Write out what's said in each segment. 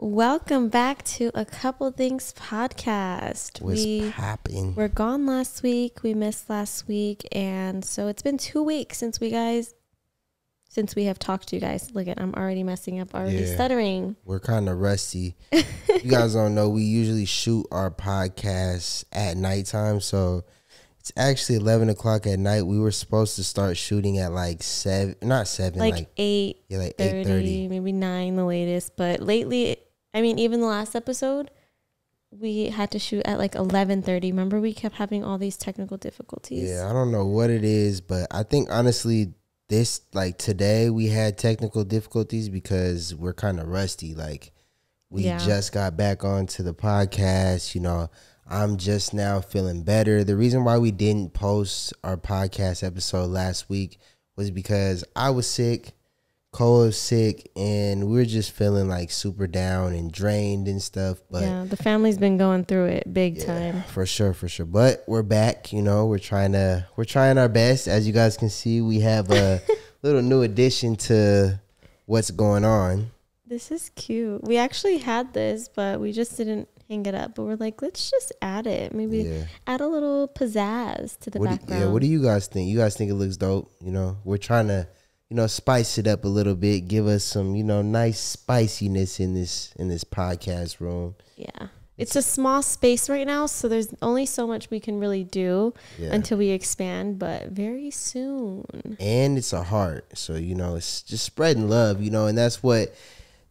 Welcome back to A Couple Things podcast. What's popping? We're gone last week. We missed last week. And so it's been 2 weeks since we have talked to you guys. Look at, I'm already messing up, stuttering. We're kind of rusty. You guys don't know, we usually shoot our podcasts at nighttime. So it's actually 11 o'clock at night. We were supposed to start shooting at like 7, not 7, like 8. Yeah, like 8:30, maybe 9 the latest. But lately, I mean, even the last episode, we had to shoot at like 11:30. Remember, we kept having all these technical difficulties. Yeah, I don't know what it is, but I think honestly, this, like today, we had technical difficulties because we're kind of rusty. Like, we just got back onto the podcast. You know, I'm just now feeling better. The reason why we didn't post our podcast episode last week was because I was sick. Cole was sick, and we were just feeling like super down and drained and stuff. But yeah, the family's been going through it big time. For sure. But we're back. You know, we're trying our best. As you guys can see, we have a little new addition to what's going on. This is cute. We actually had this, but we just didn't hang it up. But we're like, let's just add it. Maybe add a little pizzazz to the background. What do you guys think? You guys think it looks dope? You know, we're trying to, spice it up a little bit, give us some, nice spiciness in this podcast room. Yeah. It's a small space right now, so there's only so much we can really do until we expand, but very soon. And it's a heart. So, it's just spreading love, and that's what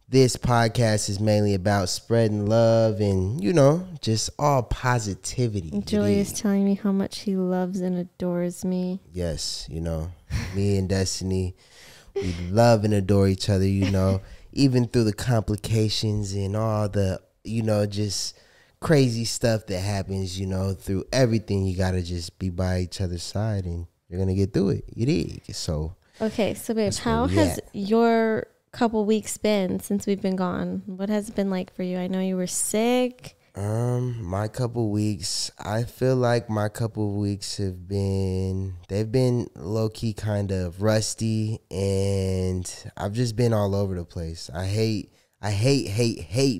this podcast is mainly about, spreading love and, just all positivity. Julius is telling me how much he loves and adores me. Yes, me and Destiny, we love and adore each other, even through the complications and all the, just crazy stuff that happens, through everything. You got to just be by each other's side and you're going to get through it. You dig? So, okay, so babe, how has your couple weeks been since we've been gone? What has it been like for you? I know you were sick. My couple weeks, I feel like my couple weeks they've been low-key kind of rusty, and I've just been all over the place. I hate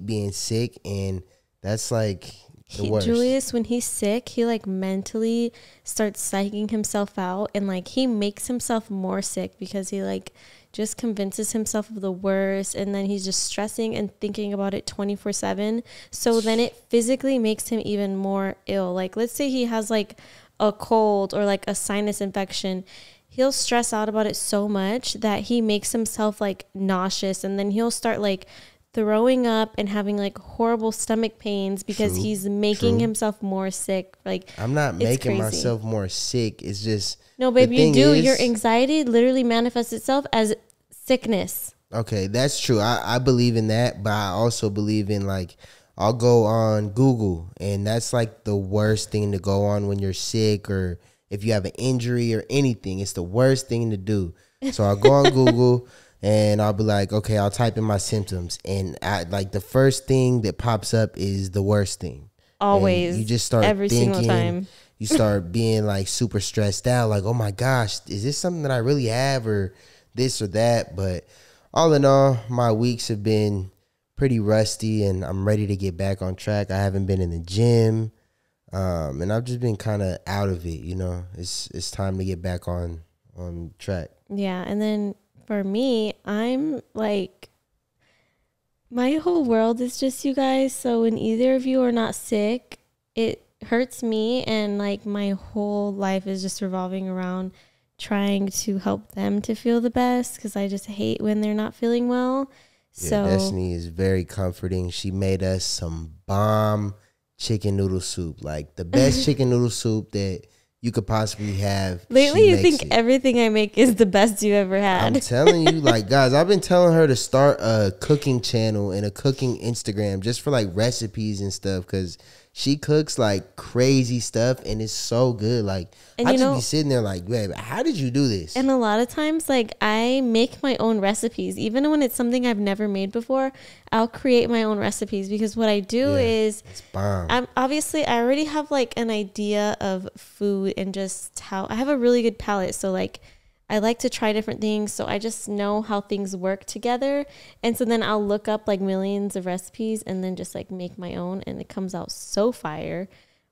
being sick, and that's like the worst. Julius, when he's sick, he like mentally starts psyching himself out, and like he makes himself more sick because he like just convinces himself of the worst, and then he's just stressing and thinking about it 24/7. So then it physically makes him even more ill. Like, let's say he has like a cold or like a sinus infection. He'll stress out about it so much that he makes himself like nauseous, and then he'll start like throwing up and having like horrible stomach pains because he's making himself more sick. Like, I'm not making myself more sick. It's just, no, babe, you do. Your anxiety literally manifests itself as sickness. Okay, that's true. I believe in that, but I also believe in, like, I'll go on Google, and that's like the worst thing to go on when you're sick or if you have an injury or anything. It's the worst thing to do. So I'll go on Google and I'll be like, okay, I'll type in my symptoms, and like the first thing that pops up is the worst thing. Always. And you just start every thinking, single time. You start being like super stressed out, like, oh my gosh, is this something that I really have or this or that? But all in all, my weeks have been pretty rusty, and I'm ready to get back on track. I haven't been in the gym, and I've just been kind of out of it. It's time to get back on track. Yeah, and then for me, I'm like, my whole world is just you guys. So when either of you are not sick, it hurts me, and like my whole life is just revolving around trying to help them to feel the best, because I just hate when they're not feeling well. Yeah, so Destiny is very comforting. She made us some bomb chicken noodle soup, like the best chicken noodle soup that you could possibly have. Lately, you think everything I make is the best you ever had. I'm telling you, like, guys, I've been telling her to start a cooking channel and a cooking Instagram just for like recipes and stuff, because she cooks like crazy stuff and it's so good. Like, and I just be sitting there like, babe, how did you do this? And a lot of times, like, I make my own recipes. Even when it's something I've never made before, I'll create my own recipes, because what I do is, it's bomb. I already have like an idea of food and just how I have a really good palate. So like, I like to try different things. So I just know how things work together. And so then I'll look up like millions of recipes and then just like make my own. And it comes out so fire.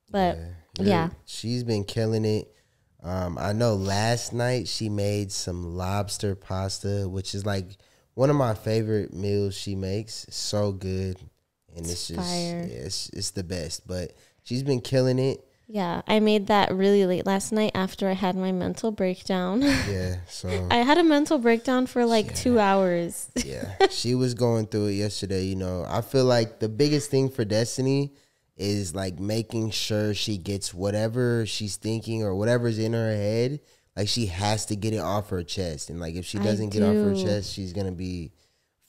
But yeah. She's been killing it. I know last night she made some lobster pasta, which is like one of my favorite meals she makes. It's so good. And it's just, fire. It's the best. But she's been killing it. Yeah, I made that really late last night after I had my mental breakdown. Yeah, so. I had a mental breakdown for like 2 hours. Yeah, she was going through it yesterday. You know, I feel like the biggest thing for Destiny is like making sure she gets whatever she's thinking or whatever's in her head. Like she has to get it off her chest. And like if she doesn't get off her chest, she's going to be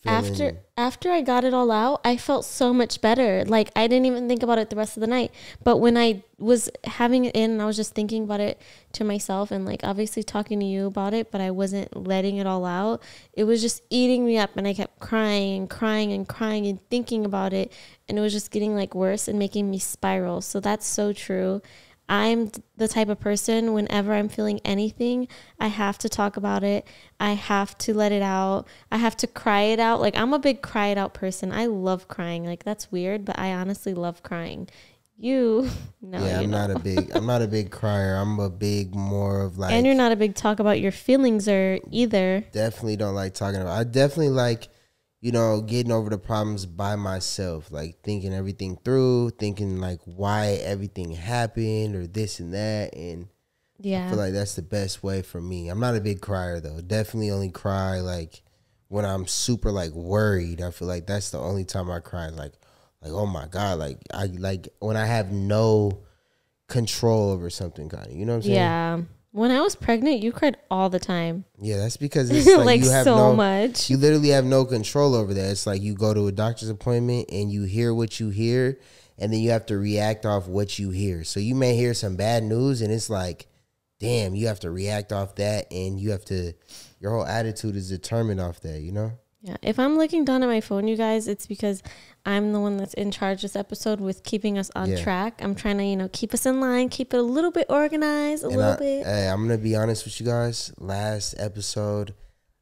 feeling. After I got it all out, I felt so much better. Like I didn't even think about it the rest of the night. But when I was having it in and I was just thinking about it to myself and like obviously talking to you about it, but I wasn't letting it all out. It was just eating me up and I kept crying and crying and crying and thinking about it. And it was just getting like worse and making me spiral. So that's so true. I'm the type of person, whenever I'm feeling anything, I have to talk about it. I have to let it out. I have to cry it out. Like, I'm a big cry it out person. I love crying. Like, that's weird, but I honestly love crying. No. Yeah, I'm not a big crier. I'm a big more of like. And you're not a big talk about your feelings or either. Definitely don't like talking about. I definitely like, you know, getting over the problems by myself, like thinking everything through, thinking like why everything happened or this and that. And I feel like that's the best way for me. I'm not a big crier though. Definitely only cry like when I'm super like worried. I feel like that's the only time I cry. Like, oh my God, like I like when I have no control over something, kind of, you know what I'm saying? Yeah. When I was pregnant, you cried all the time. Yeah, that's because it's like, like you have so much. You literally have no control over that. It's like you go to a doctor's appointment and you hear what you hear, and then you have to react off what you hear. So you may hear some bad news, and it's like, damn, you have to react off that, and you have to. Your whole attitude is determined off that, you know? Yeah. If I'm looking down at my phone, you guys, it's because I'm the one that's in charge this episode with keeping us on track. I'm trying to, you know, keep us in line, keep it a little bit organized, a little bit. Hey, I'm going to be honest with you guys. Last episode,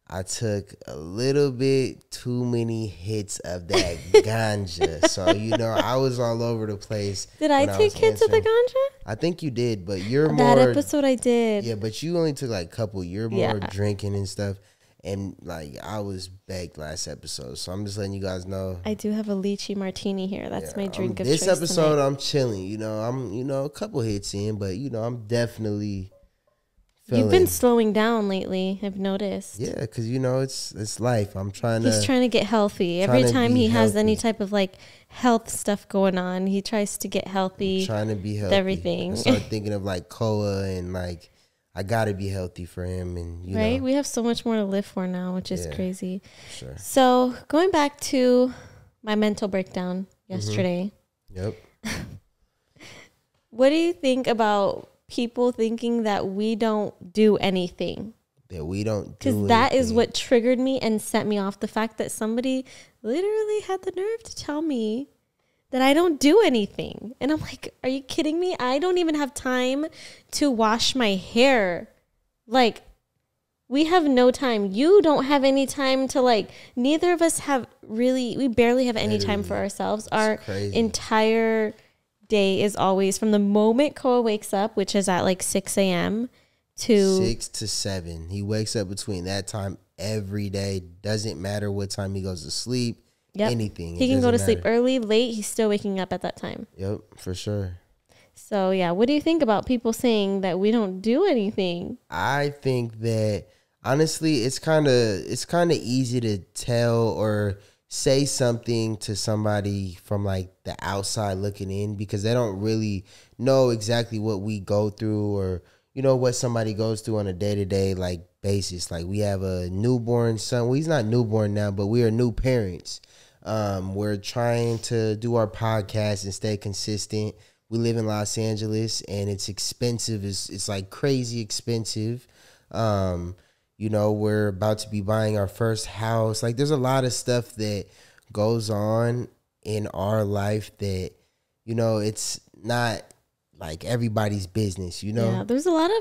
I took a little bit too many hits of that ganja. So, you know, I was all over the place. Did I take hits of the ganja? I think you did, but you're more. That episode I did. Yeah, but you only took like a couple. You're more drinking and stuff. And like I was baked last episode, so I'm just letting you guys know. I do have a lychee martini here. That's my drink of choice. This episode, tonight. I'm chilling. You know, I'm a couple hits in, but you know, I'm definitely. You've been slowing down lately. I've noticed. Yeah, because you know it's life. He's trying to get healthy. Every time he has any type of like health stuff going on, he tries to get healthy. I'm trying to be healthy. With everything. I start thinking of like Koa and like. I gotta be healthy for him, and you know. We have so much more to live for now, which is crazy. Sure. So going back to my mental breakdown yesterday. Yep. What do you think about people thinking that we don't do anything? That we don't do because that is what triggered me and set me off. The fact that somebody literally had the nerve to tell me that I don't do anything. And I'm like, are you kidding me? I don't even have time to wash my hair. Like, we have no time. You don't have any time to like, neither of us have really, we barely have any time for ourselves. Our entire day is always from the moment Koa wakes up, which is at like 6 a.m. to 6 to 7. He wakes up between that time every day. Doesn't matter what time he goes to sleep. Yep. Anything. He can go to sleep early, late. He's still waking up at that time. Yep, for sure. So, yeah. What do you think about people saying that we don't do anything? I think that, honestly, it's kind of easy to tell or say something to somebody from, like, the outside looking in because they don't really know exactly what we go through or, you know, what somebody goes through on a day-to-day, like, basis. Like, we have a newborn son. Well, he's not newborn now, but we are new parents. We're trying to do our podcast and stay consistent. We live in Los Angeles and it's expensive. It's like crazy expensive. You know, we're about to be buying our first house. Like there's a lot of stuff that goes on in our life that, you know, it's not like everybody's business, you know? Yeah, there's a lot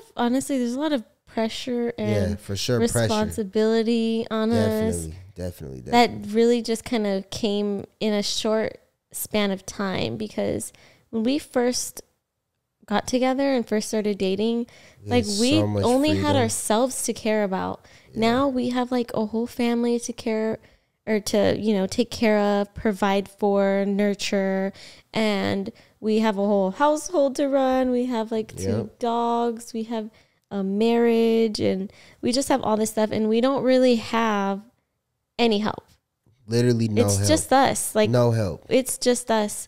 of pressure and for sure responsibility on us. Definitely. That really just kind of came in a short span of time, because when we first got together and first started dating, like we only had ourselves to care about. Now we have like a whole family to care, or to, you know, take care of, provide for, nurture, and we have a whole household to run. We have like 2 dogs, we have a marriage, and we just have all this stuff, and we don't really have any help. Literally no help. It's just us. Like, no help. It's just us.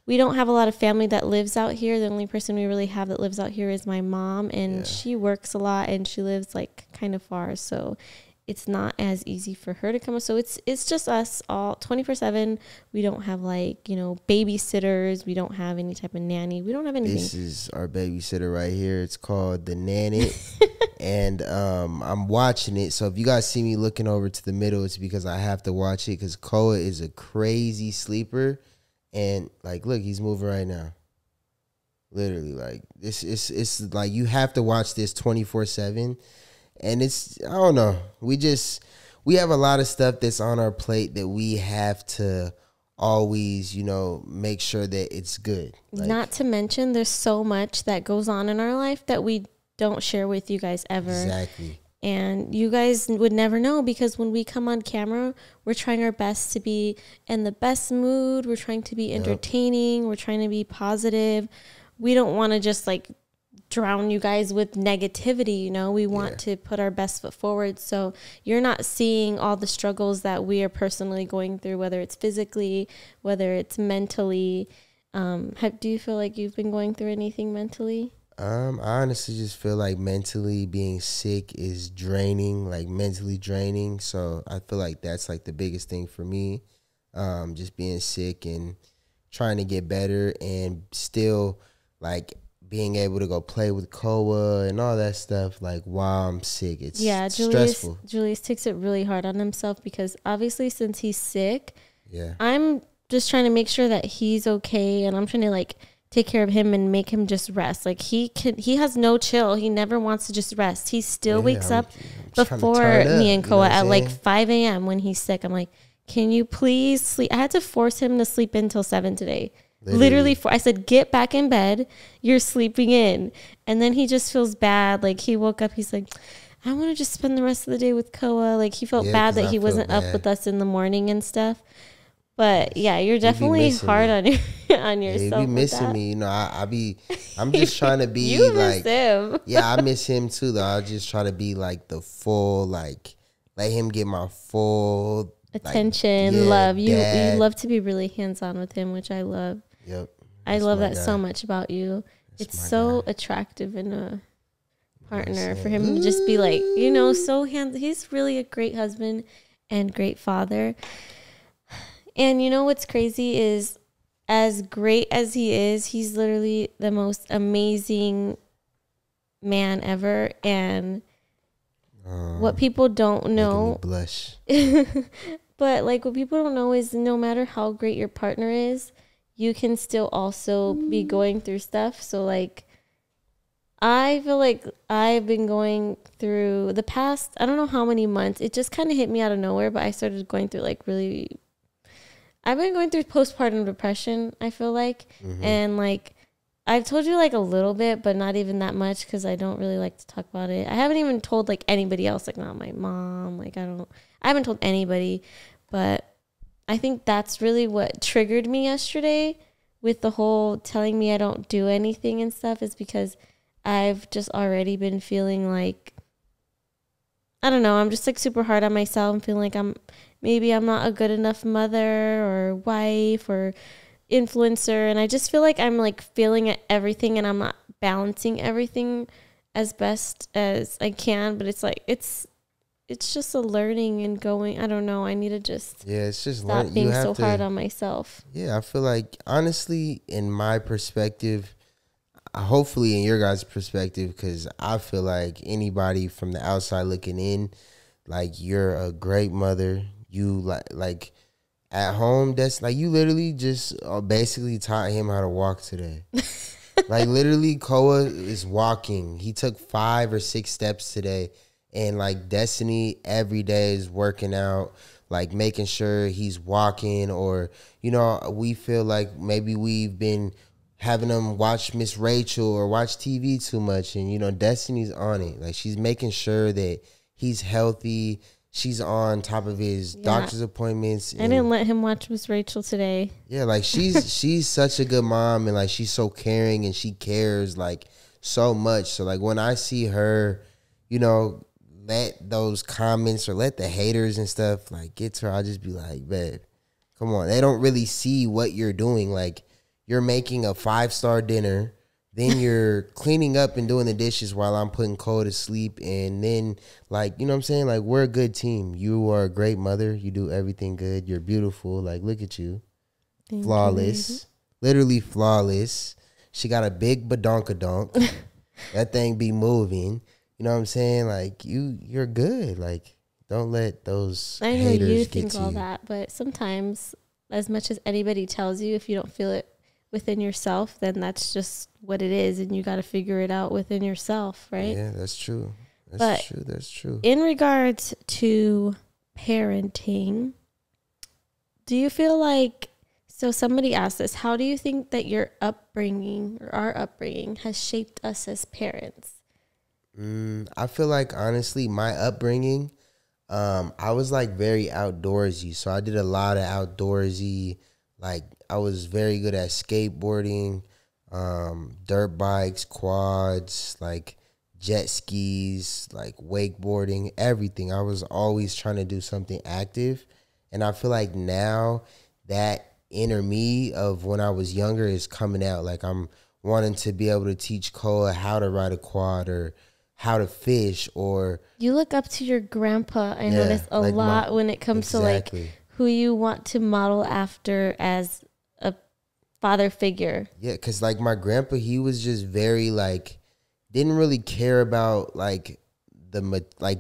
We don't have a lot of family that lives out here. The only person we really have that lives out here is my mom, and she works a lot, and she lives like kind of far, so it's not as easy for her to come. So it's just us all 24/7. We don't have like, you know, babysitters. We don't have any type of nanny. We don't have anything. This is our babysitter right here. It's called the Nanny. And I'm watching it. So if you guys see me looking over to the middle, it's because I have to watch it, because Koa is a crazy sleeper. And like, look, he's moving right now. Literally, like, it's like you have to watch this 24/7. And it's, I don't know. We have a lot of stuff that's on our plate that we have to always, you know, make sure that it's good. Like, not to mention, there's so much that goes on in our life that we don't share with you guys ever. Exactly. And you guys would never know, because when we come on camera, we're trying our best to be in the best mood. We're trying to be entertaining. We're trying to be positive. We don't want to just like drown you guys with negativity, you know. We want to put our best foot forward. So you're not seeing all the struggles that we are personally going through, whether it's physically, whether it's mentally. Do you feel like you've been going through anything mentally? I honestly just feel like mentally being sick is draining, like mentally draining. So I feel like that's like the biggest thing for me. Just being sick and trying to get better, and still like being able to go play with Koa and all that stuff, like, while I'm sick. It's stressful. Julius takes it really hard on himself, because obviously since he's sick, I'm just trying to make sure that he's okay, and I'm trying to like take care of him and make him just rest. Like, he has no chill. He never wants to just rest. He still wakes up before me and Koa at like 5 a.m. when he's sick. I'm like, can you please sleep? I had to force him to sleep until 7 today. Literally, I said, get back in bed. You're sleeping in. And then he just feels bad. Like, he woke up, he's like, I want to just spend the rest of the day with Koa. Like, he felt bad that he wasn't up with us in the morning and stuff. But yeah, you're definitely hard on yourself. You be missing me, you know. I'm just trying to be you like, miss him. Yeah, I miss him too, though. I just try to be like the full, like, let him get my full attention, like, love. You love to be really hands on with him, which I love. Yep. I love that so much about you. It's so attractive in a partner for him to just be like, you know, so he's really a great husband and great father. And you know what's crazy is, as great as he is, he's literally the most amazing man ever. And what people don't know, blush. But like, what people don't know is, no matter how great your partner is, you can still also be going through stuff. So like, I feel like I've been going through the past, I don't know how many months, it just kind of hit me out of nowhere, but I started going through like I've been going through postpartum depression, I feel like. And like, I've told you like a little bit, but not even that much, because I don't really like to talk about it. I haven't even told like anybody else, like not my mom, like I haven't told anybody. But I think that's really what triggered me yesterday with the whole telling me I don't do anything and stuff, is because I've just already been feeling like, I don't know, I'm just like super hard on myself. I'm feeling like maybe I'm not a good enough mother or wife or influencer. And I just feel like I'm like failing at everything, and I'm not balancing everything as best as I can. But it's like, it's just a learning and going. I don't know. I need to just it's just stop being so hard on myself. Yeah, I feel like, honestly, in my perspective, hopefully in your guys' perspective, because I feel like anybody from the outside looking in, like, you're a great mother. You like at home, that's like, you literally just basically taught him how to walk today. Like literally, Koa is walking. He took 5 or 6 steps today, and like Destiny every day is working out, like making sure he's walking. Or we feel like maybe we've been having him watch Miss Rachel or watch TV too much, and Destiny's on it. Like she's making sure that he's healthy. She's on top of his doctor's appointments. I didn't let him watch Miss Rachel today. Yeah, like she's such a good mom, and like she's so caring, and she cares like so much. So like when I see her, let those comments or let the haters and stuff like get to her, I'll just be like, babe, come on. They don't really see what you're doing. Like you're making a 5-star dinner. Then you're cleaning up and doing the dishes while I'm putting Cole to sleep. And then, like, you know what I'm saying? Like, we're a good team. You are a great mother. You do everything good. You're beautiful. Like, look at you. Thank flawless. You, literally flawless. She got a big badonkadonk. That thing be moving. You know what I'm saying? Like, you're good. Like, don't let those haters get to you. I know you think all that, but sometimes, as much as anybody tells you, if you don't feel it within yourself, then that's just what it is, and you got to figure it out within yourself, right? Yeah, that's true. That's true. In regards to parenting, do you feel like, so somebody asked this, how do you think that your upbringing or our upbringing has shaped us as parents? I feel like, honestly, my upbringing, I was like very outdoorsy, so I did a lot of outdoorsy, like I was very good at skateboarding, dirt bikes, quads, like jet skis, like wakeboarding, everything. I was always trying to do something active. And I feel like now that inner me of when I was younger is coming out. Like I'm wanting to be able to teach Koa how to ride a quad or how to fish. Or you look up to your grandpa. I notice a like lot when it comes to like who you want to model after as a father figure. Yeah, because like my grandpa, he was just very like, didn't really care about like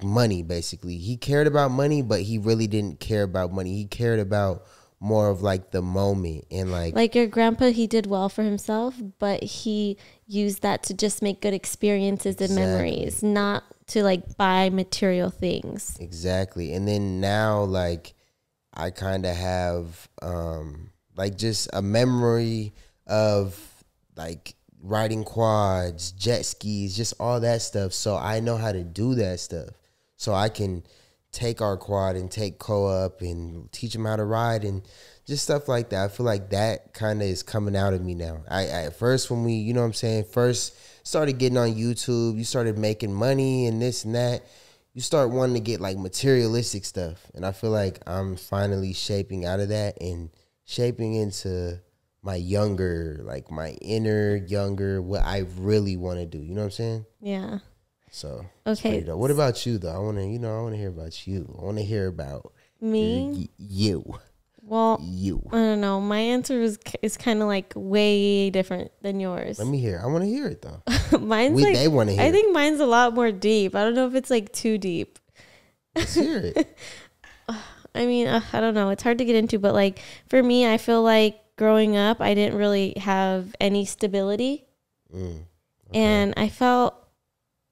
money, basically. He cared about money, but he really didn't care about money. He cared about more of like the moment. And like your grandpa, he did well for himself, but he used that to just make good experiences and memories, not to like buy material things. Exactly. And then now like I kind of have like just a memory of like riding quads, jet skis, just all that stuff. So I know how to do that stuff. So I can take our quad and take Koa up and teach him how to ride and just stuff like that. I feel like that kind of is coming out of me now. I at first when we, you know what I'm saying, first started getting on YouTube, you started making money and this and that. You start wanting to get like materialistic stuff. And I feel like I'm finally shaping out of that and shaping into my younger, like my inner younger, what I really want to do. You know what I'm saying? Yeah. So okay. What about you though? I want to hear about you. I want to hear about me. You. Well, you. I don't know. My answer is kind of like way different than yours. Let me hear. I want to hear it though. They want to hear. I think mine's a lot more deep. I don't know if it's like too deep. Let's hear it. I mean, I don't know. It's hard to get into, but like for me, I feel like growing up, I didn't really have any stability, okay. And I felt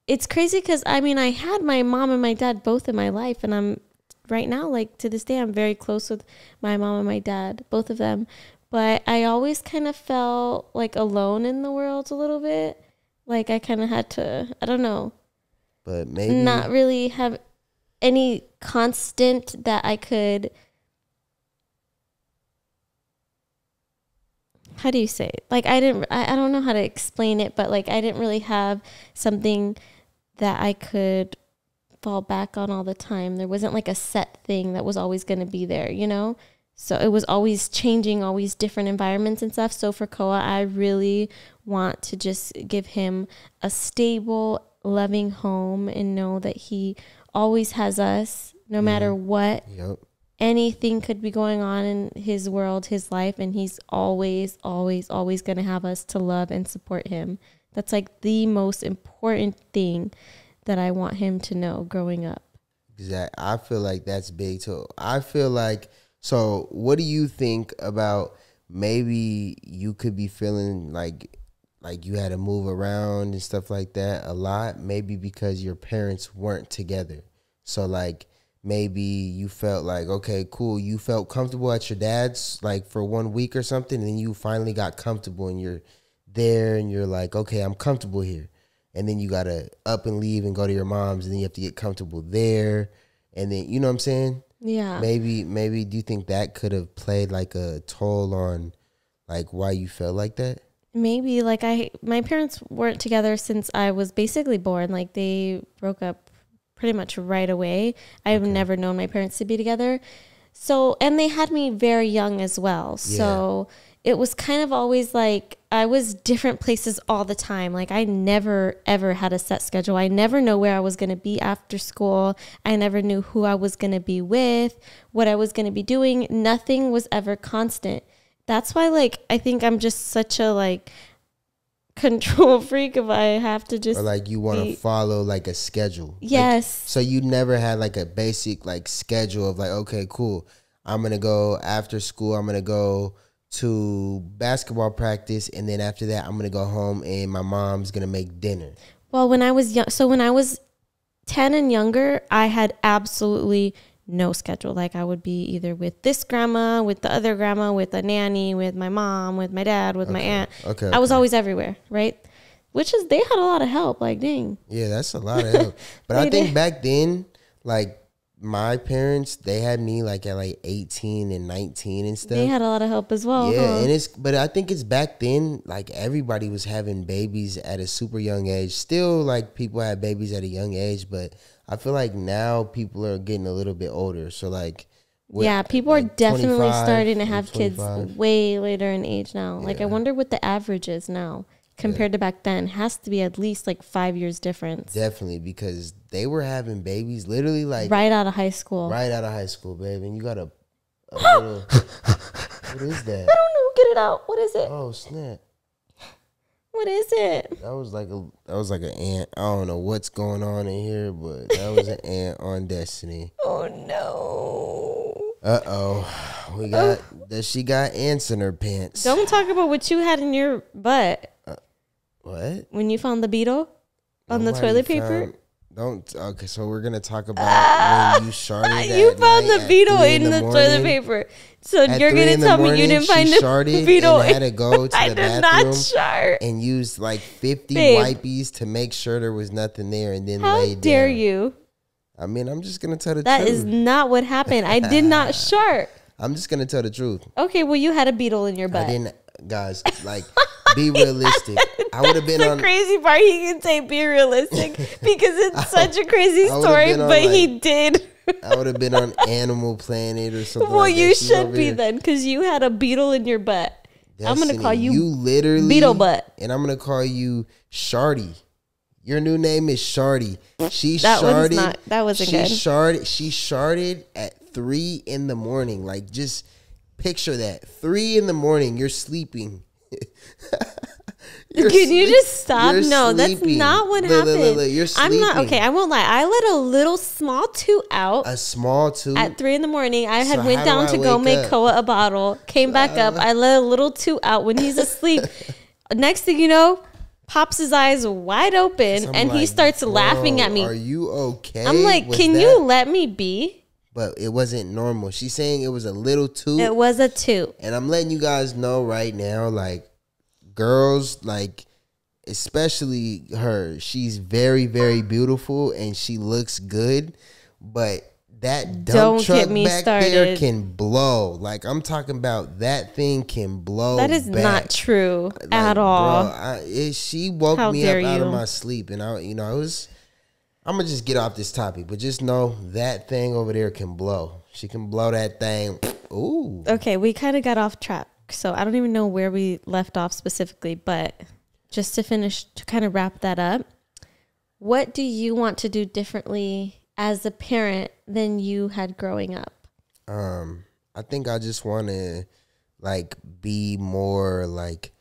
it's crazy because I mean, I had my mom and my dad both in my life, and I'm right now, like to this day, I'm very close with my mom and my dad, both of them. But I always kind of felt like alone in the world a little bit. Like I kind of had to, I don't know, but maybe not really have any constant that I could, how do you say it? Like I don't know how to explain it, but like I didn't really have something that I could fall back on all the time. There wasn't like a set thing that was always going to be there, you know? So it was always changing, always different environments and stuff. So for Koa, I really want to just give him a stable, loving home and know that he always has us no matter what. Yep. Anything could be going on in his world, his life, and he's always, always, always going to have us to love and support him. That's like the most important thing that I want him to know growing up. Exactly. I feel like that's big too. I feel like, so what do you think about maybe you could be feeling like like you had to move around and stuff like that a lot, maybe because your parents weren't together. So like maybe you felt like, okay, cool, you felt comfortable at your dad's like for 1 week or something, and then you finally got comfortable and you're there and you're like, okay, I'm comfortable here. And then you gotta up and leave and go to your mom's, and then you have to get comfortable there. And then, you know what I'm saying? Yeah. Maybe do you think that could have played like a toll on like why you felt like that? Maybe. Like my parents weren't together since I was basically born. Like they broke up pretty much right away. I've never known my parents to be together. So, and they had me very young as well. Yeah. So it was kind of always like I was different places all the time. Like I never, ever had a set schedule. I never know where I was going to be after school. I never knew who I was going to be with, what I was going to be doing. Nothing was ever constant. That's why, like, I think I'm just such a, like, control freak if I have to just. Or, like, you want to follow, like, a schedule. Yes. Like, so you never had, like, a basic, like, schedule of, like, okay, cool. I'm going to go after school. I'm going to go to basketball practice. And then after that, I'm going to go home and my mom's going to make dinner. Well, when I was young, so when I was 10 and younger, I had absolutely no schedule. Like I would be either with this grandma, with the other grandma, with a nanny, with my mom, with my dad, with my aunt. I was always everywhere, right? Which is, they had a lot of help. Like, dang. Yeah, that's a lot of help. But I think back then, like my parents, they had me like at like 18 and 19 and stuff. They had a lot of help as well. Yeah, and but I think it's back then, like everybody was having babies at a super young age. Still, like people had babies at a young age, but I feel like now people are getting a little bit older. So like, yeah, people like are definitely starting to have kids way later in age now. Yeah. Like I wonder what the average is now compared to back then. It has to be at least like 5 years difference. Definitely, because they were having babies literally like right out of high school. Right out of high school, baby. And you got a little, what is that? I don't know. Get it out. What is it? Oh snap! What is it? That was like an ant. I don't know what's going on in here, but that was an ant on Destiny. Oh no. She got ants in her pants. Don't talk about what you had in your butt. What? When you found the beetle on the toilet paper? Okay, so we're gonna talk about when you sharted. You found the beetle in the toilet paper. So you're gonna tell me you didn't find the beetle? And had to go to the bathroom. I did not shart. And use like 50 wipes to make sure there was nothing there, and then lay down. How dare you? I mean, I'm just gonna tell the truth. That is not what happened. I did not shart. I'm just gonna tell the truth. Okay, well you had a beetle in your butt. I didn't, guys. Like. Be realistic. I would have been on. That's the crazy part. He can say be realistic because it's such a crazy story, but he did. I would have been on Animal Planet or something. Well, like you should be then because you had a beetle in your butt. Destiny, I'm going to call you literally Beetle Butt. And I'm going to call you Shardy. Your new name is Shardy. That wasn't good. She sharded at 3 a.m. Like, just picture that. 3 a.m. You're sleeping. Can you just stop? No, that's not what happened. You're sleeping. I'm not okay. I won't lie. I let a little small toot out. A small toot at 3 a.m. I had went down to go make Koa a bottle. Came back up. I let a little toot out when he's asleep. Next thing you know, pops his eyes wide open and he starts laughing at me. Are you okay? I'm like, can you let me be? But it wasn't normal. She's saying it was a little toot. It was a toot. And I'm letting you guys know right now, like, girls, like, especially her, she's very, very beautiful and she looks good. But that dump truck back there can blow. Like, I'm talking about that thing can blow. That is not true at all. Bro, she woke me up out of my sleep. And, I'm going to just get off this topic, but just know that thing over there can blow. She can blow that thing. Ooh. Okay, we kind of got off track, so I don't even know where we left off specifically, but just to kind of wrap that up, what do you want to do differently as a parent than you had growing up? I think I just want to, like, be more, like,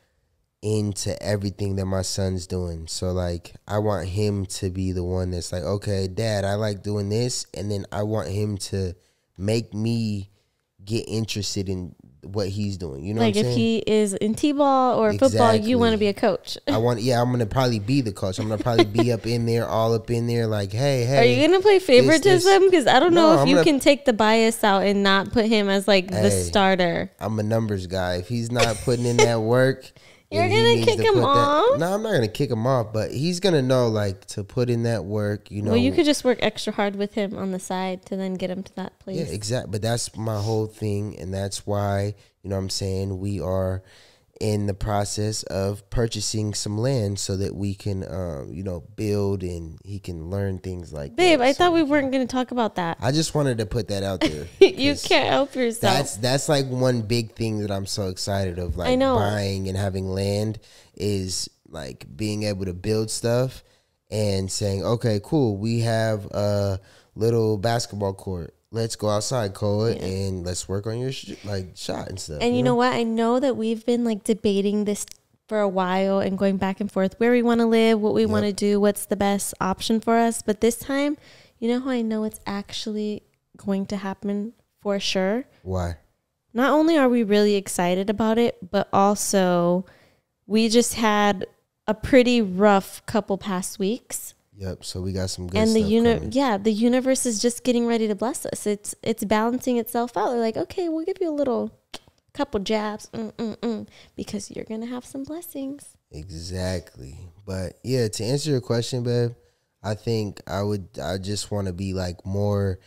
into everything that my son's doing. So like I want him to be the one that's like, okay, Dad, I like doing this, and then I want him to make me get interested in what he's doing. You know like what I'm if saying? he is in T-ball or football, you want to be a coach. I'm going to probably be the coach. I'm going to probably be up in there, all up in there like, hey. Are you going to play favoritism? Because I don't know if you can take the bias out and not put him as like the starter. I'm a numbers guy. If he's not putting in that work... You're going to kick him off? No, I'm not going to kick him off, but he's going to know, like, to put in that work, you know. Well, you could just work extra hard with him on the side to then get him to that place. Yeah, exactly. But that's my whole thing, and that's why, you know what I'm saying, we are in the process of purchasing some land so that we can, build and he can learn things like that. Babe, I thought we weren't going to talk about that. I just wanted to put that out there. You can't help yourself. That's like one big thing that I'm so excited of, like buying and having land is like being able to build stuff and saying, okay, cool, we have a little basketball court. Let's go outside, Cole, and let's work on your shot and stuff. And you know what? I know that we've been like debating this for a while and going back and forth where we want to live, what we want to do, what's the best option for us. But this time, you know how I know it's actually going to happen for sure? Why? Not only are we really excited about it, but also we just had a pretty rough couple past weeks. Yep. So we got some good stuff coming. The universe is just getting ready to bless us. It's balancing itself out. They're like, okay, we'll give you a little couple jabs, because you're gonna have some blessings. Exactly. But yeah, to answer your question, babe, I think I just want to be like more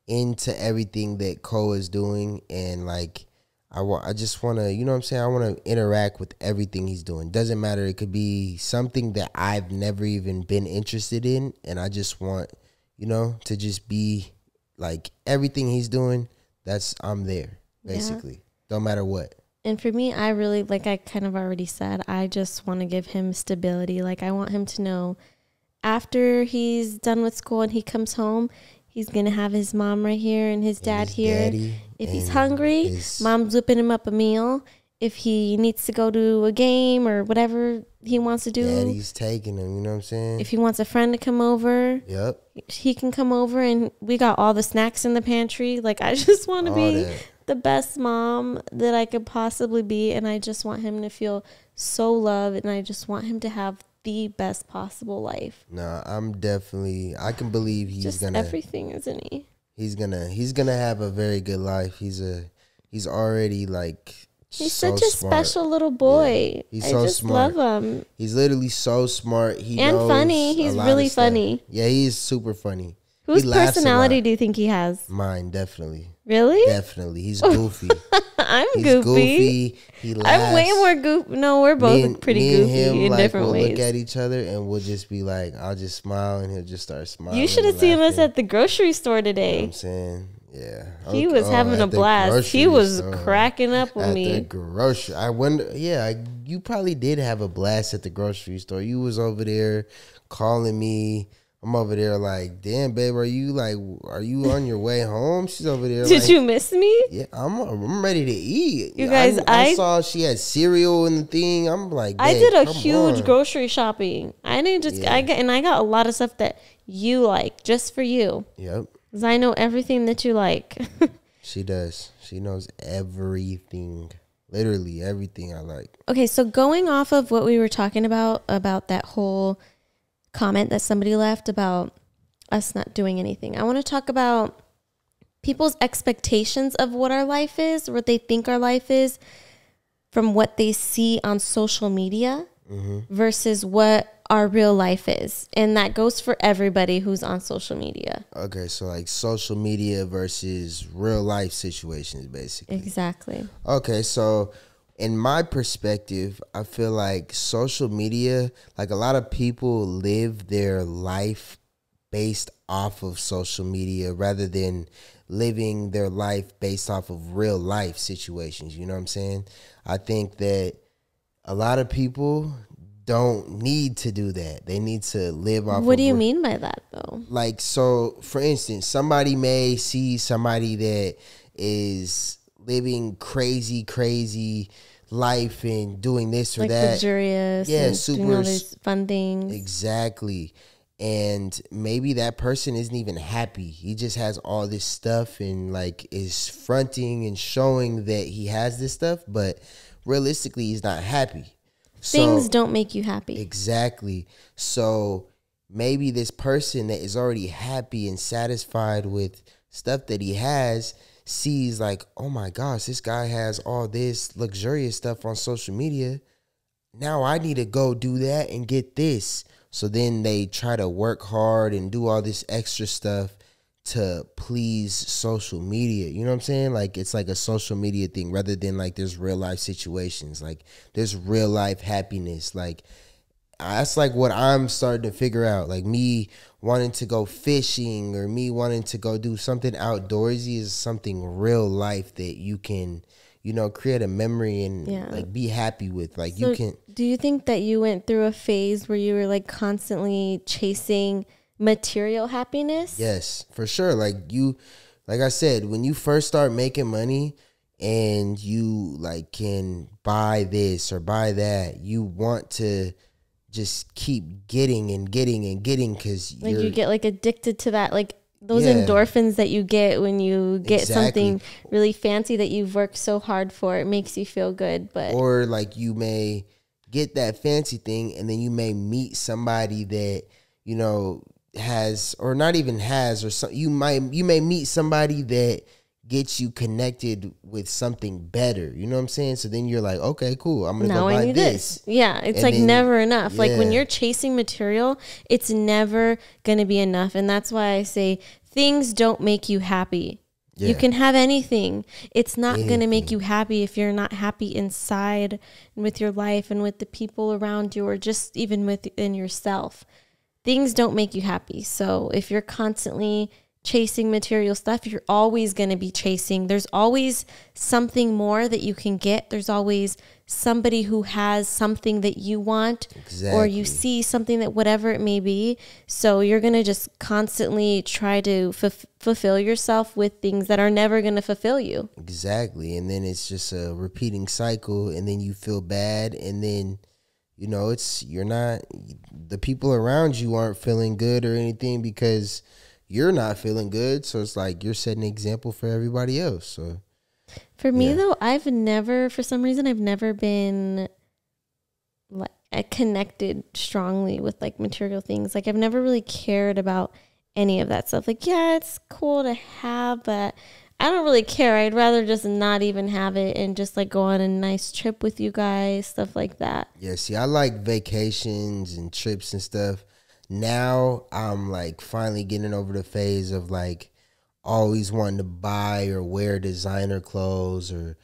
into everything that Cole is doing, and like I just want to, you know what I'm saying? I want to interact with everything he's doing. Doesn't matter. It could be something that I've never even been interested in. And I just want, to just be like everything he's doing. I'm there, basically. Yeah. Don't matter what. And for me, I really, like I kind of already said, I just want to give him stability. Like I want him to know after he's done with school and he comes home, he's going to have his mom right here and his dad here. If he's hungry, mom's whipping him up a meal. If he needs to go to a game or whatever he wants to do. Daddy's taking him, you know what I'm saying? If he wants a friend to come over, he can come over, and we got all the snacks in the pantry. Like, I just want to be the best mom that I could possibly be, and I just want him to feel so loved, and I just want him to have the best possible life. No, I can believe he's just gonna everything, isn't he? He's gonna have a very good life. He's already like he's so such a smart. Special little boy. Yeah, he's so smart. Love him. He's literally so smart. He knows funny. He's really funny. Yeah, he's super funny. Whose personality do you think he has? Mine, definitely. Really? Definitely. He's goofy. He's goofy. He laughs. I'm way more goofy. No, we're both pretty goofy in different ways. We'll look at each other and we'll just be like, I'll just smile and he'll just start smiling. You should have seen us at the grocery store today. You know what I'm saying? Yeah. He was having a blast. He was cracking up with me. At the grocery. I wonder, you probably did have a blast at the grocery store. You was over there calling me. I'm over there like, damn, babe, are you on your way home? She's over there. Did you miss me? Yeah, I'm ready to eat. You guys, I saw she had cereal in the thing. I'm like, I did a huge grocery shopping. I didn't just, I got a lot of stuff that you like just for you. Yep. Because I know everything that you like. She does. She knows everything. Literally everything I like. Okay, so going off of what we were talking about that whole comment that somebody left about us not doing anything, I want to talk about people's expectations of what our life is, what they think our life is, from what they see on social media versus what our real life is. And that goes for everybody who's on social media. Okay, so like social media versus real life situations, basically. Exactly. Okay, so in my perspective, I feel like social media, like a lot of people live their life based off of social media rather than living their life based off of real life situations. You know what I'm saying? I think that a lot of people don't need to do that. They need to live off. What do you mean by that, though? Like, so for instance, somebody may see somebody that is living crazy life and doing this or like that, luxurious, yeah, and super doing all these fun things. Exactly. And maybe that person isn't even happy. He just has all this stuff and like is fronting and showing that he has this stuff, but realistically he's not happy. Things don't make you happy. Exactly. So maybe this person that is already happy and satisfied with stuff that he has sees like, oh my gosh, this guy has all this luxurious stuff on social media. Now I need to go do that and get this. So then they try to work hard and do all this extra stuff to please social media. You know what I'm saying? Like it's like a social media thing rather than like there's real life situations. Like there's real life happiness. Like that's like what I'm starting to figure out. Like me wanting to go fishing or me wanting to go do something outdoorsy is something real life that you can, you know, create a memory and like be happy with. Like so you can. Do you think that you went through a phase where you were like constantly chasing material happiness? Yes, for sure. Like I said, when you first start making money and you like can buy this or buy that, you want to just keep getting and getting and getting because like you get like addicted to that, like those endorphins that you get when you get something really fancy that you've worked so hard for. It makes you feel good. But or like you may get that fancy thing and then you may meet somebody that, you know, has or not even has or some, you may meet somebody that gets you connected with something better. You know what I'm saying? So then you're like, okay, cool. I'm going to go buy this. Yeah. It's and like then, never enough. Like when you're chasing material, it's never going to be enough. And that's why I say things don't make you happy. Yeah. You can have anything. It's not going to make you happy if you're not happy inside and with your life and with the people around you or just even within yourself. Things don't make you happy. So if you're constantly chasing material stuff, you're always going to be chasing. There's always something more that you can get. There's always somebody who has something that you want or you see something that whatever it may be. So you're going to just constantly try to fulfill yourself with things that are never going to fulfill you. Exactly. And then it's just a repeating cycle and then you feel bad and then, you know, you're not, the people around you aren't feeling good or anything because you're not feeling good. So it's like you're setting an example for everybody else. So for me though, for some reason I've never been like connected strongly with like material things. Like I've never really cared about any of that stuff. Like, yeah, it's cool to have, but I don't really care. I'd rather just not even have it and just like go on a nice trip with you guys, stuff like that. Yeah, see, I like vacations and trips and stuff. Now I'm like finally getting over the phase of like always wanting to buy or wear designer clothes or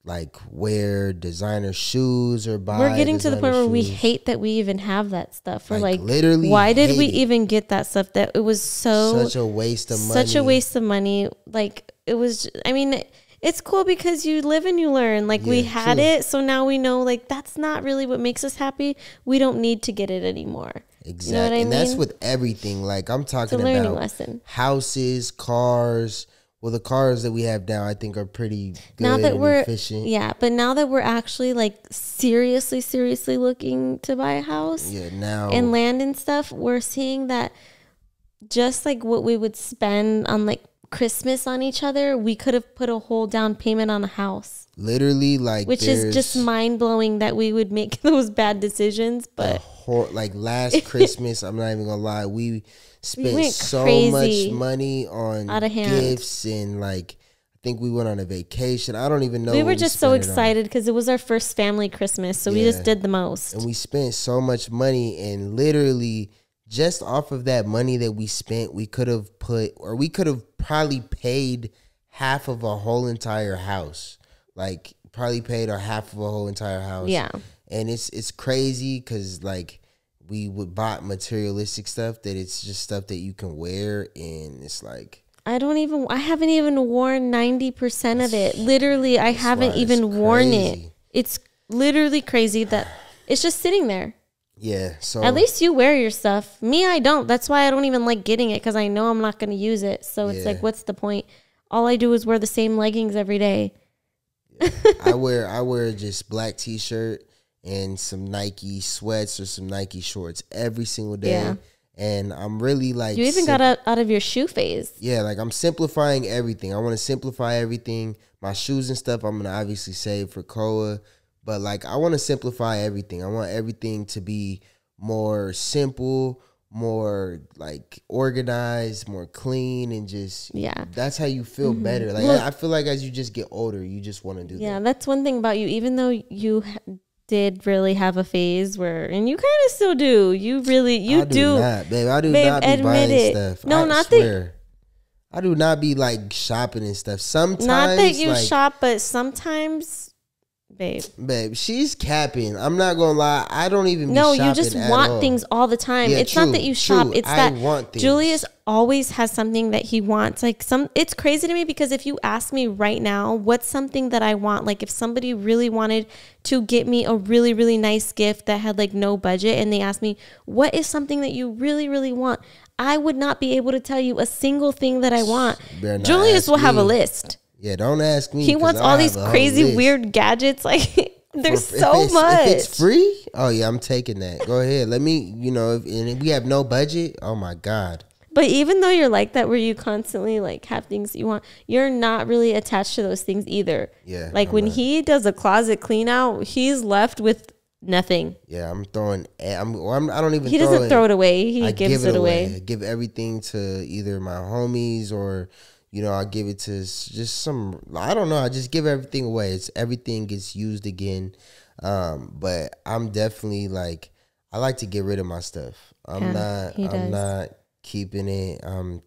like wear designer shoes or buy. We're getting to the point where we hate that we even have that stuff. We're like literally, why did we even get that stuff? That it was such a waste of money. Such a waste of money. Like it was. I mean, it's cool because you live and you learn. Like we had it, so now we know. Like that's not really what makes us happy. We don't need to get it anymore. Exactly. You know what I mean? That's with everything. Like I'm talking about houses, cars. Well, the cars that we have now, I think, are pretty good now that we're efficient. Yeah, but now that we're actually like seriously looking to buy a house, now and land and stuff, we're seeing that just like what we would spend on like Christmas on each other, we could have put a whole down payment on a house. Literally, like which is just mind blowing that we would make those bad decisions. But like last Christmas, I'm not even gonna lie, we spent so much money on gifts and like I think we went on a vacation. I don't even know. We were just so excited because it was our first family Christmas, so we just did the most. And we spent so much money, and literally just off of that money that we spent, we could have probably paid half of a whole entire house. Like probably paid a half of a whole entire house. Yeah. And it's crazy because like we would buy materialistic stuff that it's just stuff that you can wear, and it's like I haven't even worn 90% of it. Literally, I haven't even worn it. It's literally crazy that it's just sitting there. Yeah. So at least you wear your stuff. Me, I don't. That's why I don't even like getting it because I know I'm not going to use it. So it's like, what's the point? All I do is wear the same leggings every day. Yeah. I wear just black t-shirt and some Nike sweats or some Nike shorts every single day. Yeah. And I'm really like, you even got out of your shoe phase. Yeah, like I'm simplifying everything. I want to simplify everything. My shoes and stuff, I'm gonna obviously save for Koa, but like I want to simplify everything. I want everything to be more simple, more like organized, more clean, and just that's how you feel better. Like I feel like as you just get older, you just want to do that. Yeah, that's one thing about you. Even though you did really have a phase where, and you kind of still do. You do. Not, babe. I do not be buying stuff. No, I not swear. that. I do not be like shopping and stuff. Sometimes, not that you like, shop, but sometimes, babe, she's capping. I'm not gonna lie. I don't even. No, be you just want all. things all the time. Yeah, it's true, not that you shop. It's I that want things. Julius always has something that he wants. Like it's crazy to me because if you ask me right now, what's something that I want? Like if somebody really wanted to get me a really, really nice gift that had like no budget, and they asked me, what is something that you really, really want? I would not be able to tell you a single thing that I want. Julius will have a list. Yeah, don't ask me. He wants all these crazy, weird gadgets. Like there's so much. If it's free, oh yeah, I'm taking that. Go ahead. Let me, if we have no budget, oh my God. But even though you're like that, where you constantly like have things that you want, you're not really attached to those things either. Yeah. Like when he does a closet clean out, he's left with nothing. Yeah, I'm throwing. I don't even. He doesn't throw it away. He gives it away. I give everything to either my homies or, I give it to just some. I don't know. I just give everything away. Everything gets used again. But I'm definitely like, I like to get rid of my stuff. I'm not keeping it.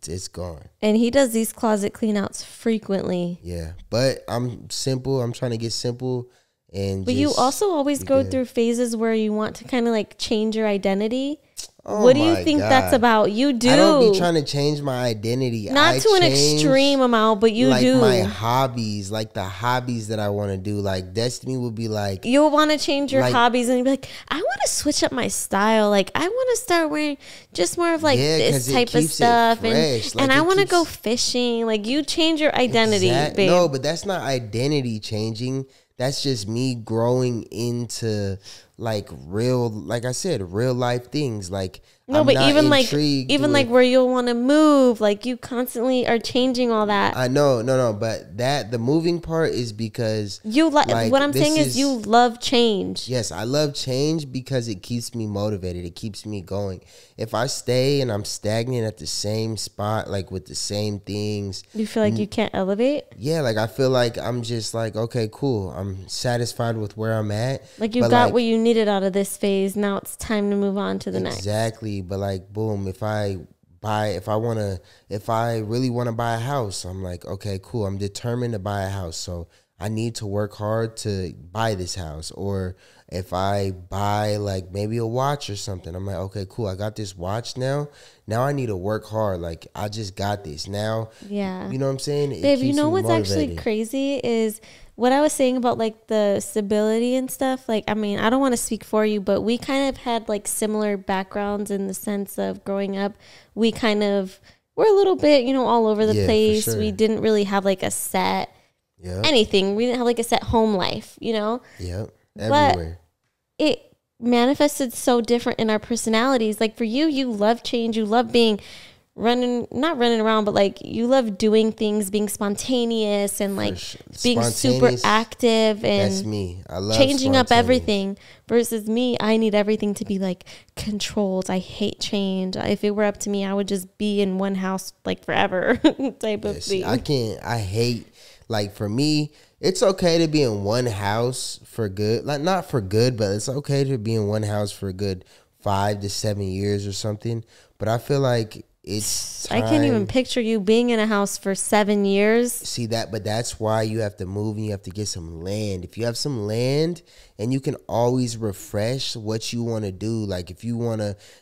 It's gone. And he does these closet cleanouts frequently. Yeah, but I'm simple. I'm trying to get simple. But you also always go through phases where you want to kind of like change your identity. What do you think that's about? You do. I don't be trying to change my identity. Not to an extreme amount, but you do. Like my hobbies, like the hobbies that I want to do. Like Destiny would be like. You'll want to change your hobbies and you'll be like, I want to switch up my style. Like I want to start wearing just more of like this type of stuff. And I want to go fishing. Like you change your identity, babe. No, but that's not identity changing. That's just me growing into like real, like I said, real life things. Like no, but even like where you'll want to move, like you constantly are changing all that. I know, no, but the moving part is because you like what I'm saying is you love change. Yes, I love change because it keeps me motivated. It keeps me going. If I stay and I'm stagnant at the same spot, like with the same things, you feel like you can't elevate. Yeah, like I feel like I'm just like, okay, cool. I'm satisfied with where I'm at. Like you got what you needed out of this phase. Now it's time to move on to the next. Exactly. But like, boom, if I really want to buy a house, I'm like, okay, cool. I'm determined to buy a house. So I need to work hard to buy this house. Or if I buy like maybe a watch or something, I'm like, okay, cool. I got this watch now. Now I need to work hard. Like I just got this now. Yeah. You know what I'm saying? Babe, you know what's actually crazy is what I was saying about like the stability and stuff. Like, I mean, I don't want to speak for you, but we kind of had like similar backgrounds in the sense of growing up. We kind of were a little bit, all over the place. Sure. We didn't really have like a set anything. We didn't have like a set home life, Yep. But Everywhere. it manifested so different in our personalities. Like for you, you love change. You love being not running around, but like you love doing things, being spontaneous and like being super active and that's me. I love changing up everything. Versus me, I need everything to be like controlled. I hate change. If it were up to me, I would just be in one house like forever type of thing. I hate, like for me, it's okay to be in one house for good. Like not for good, but it's okay to be in one house for a good 5 to 7 years or something. But I feel like I can't even picture you being in a house for 7 years. See that, but that's why you have to move and you have to get some land. If you have some land and you can always refresh what you want to do. Like if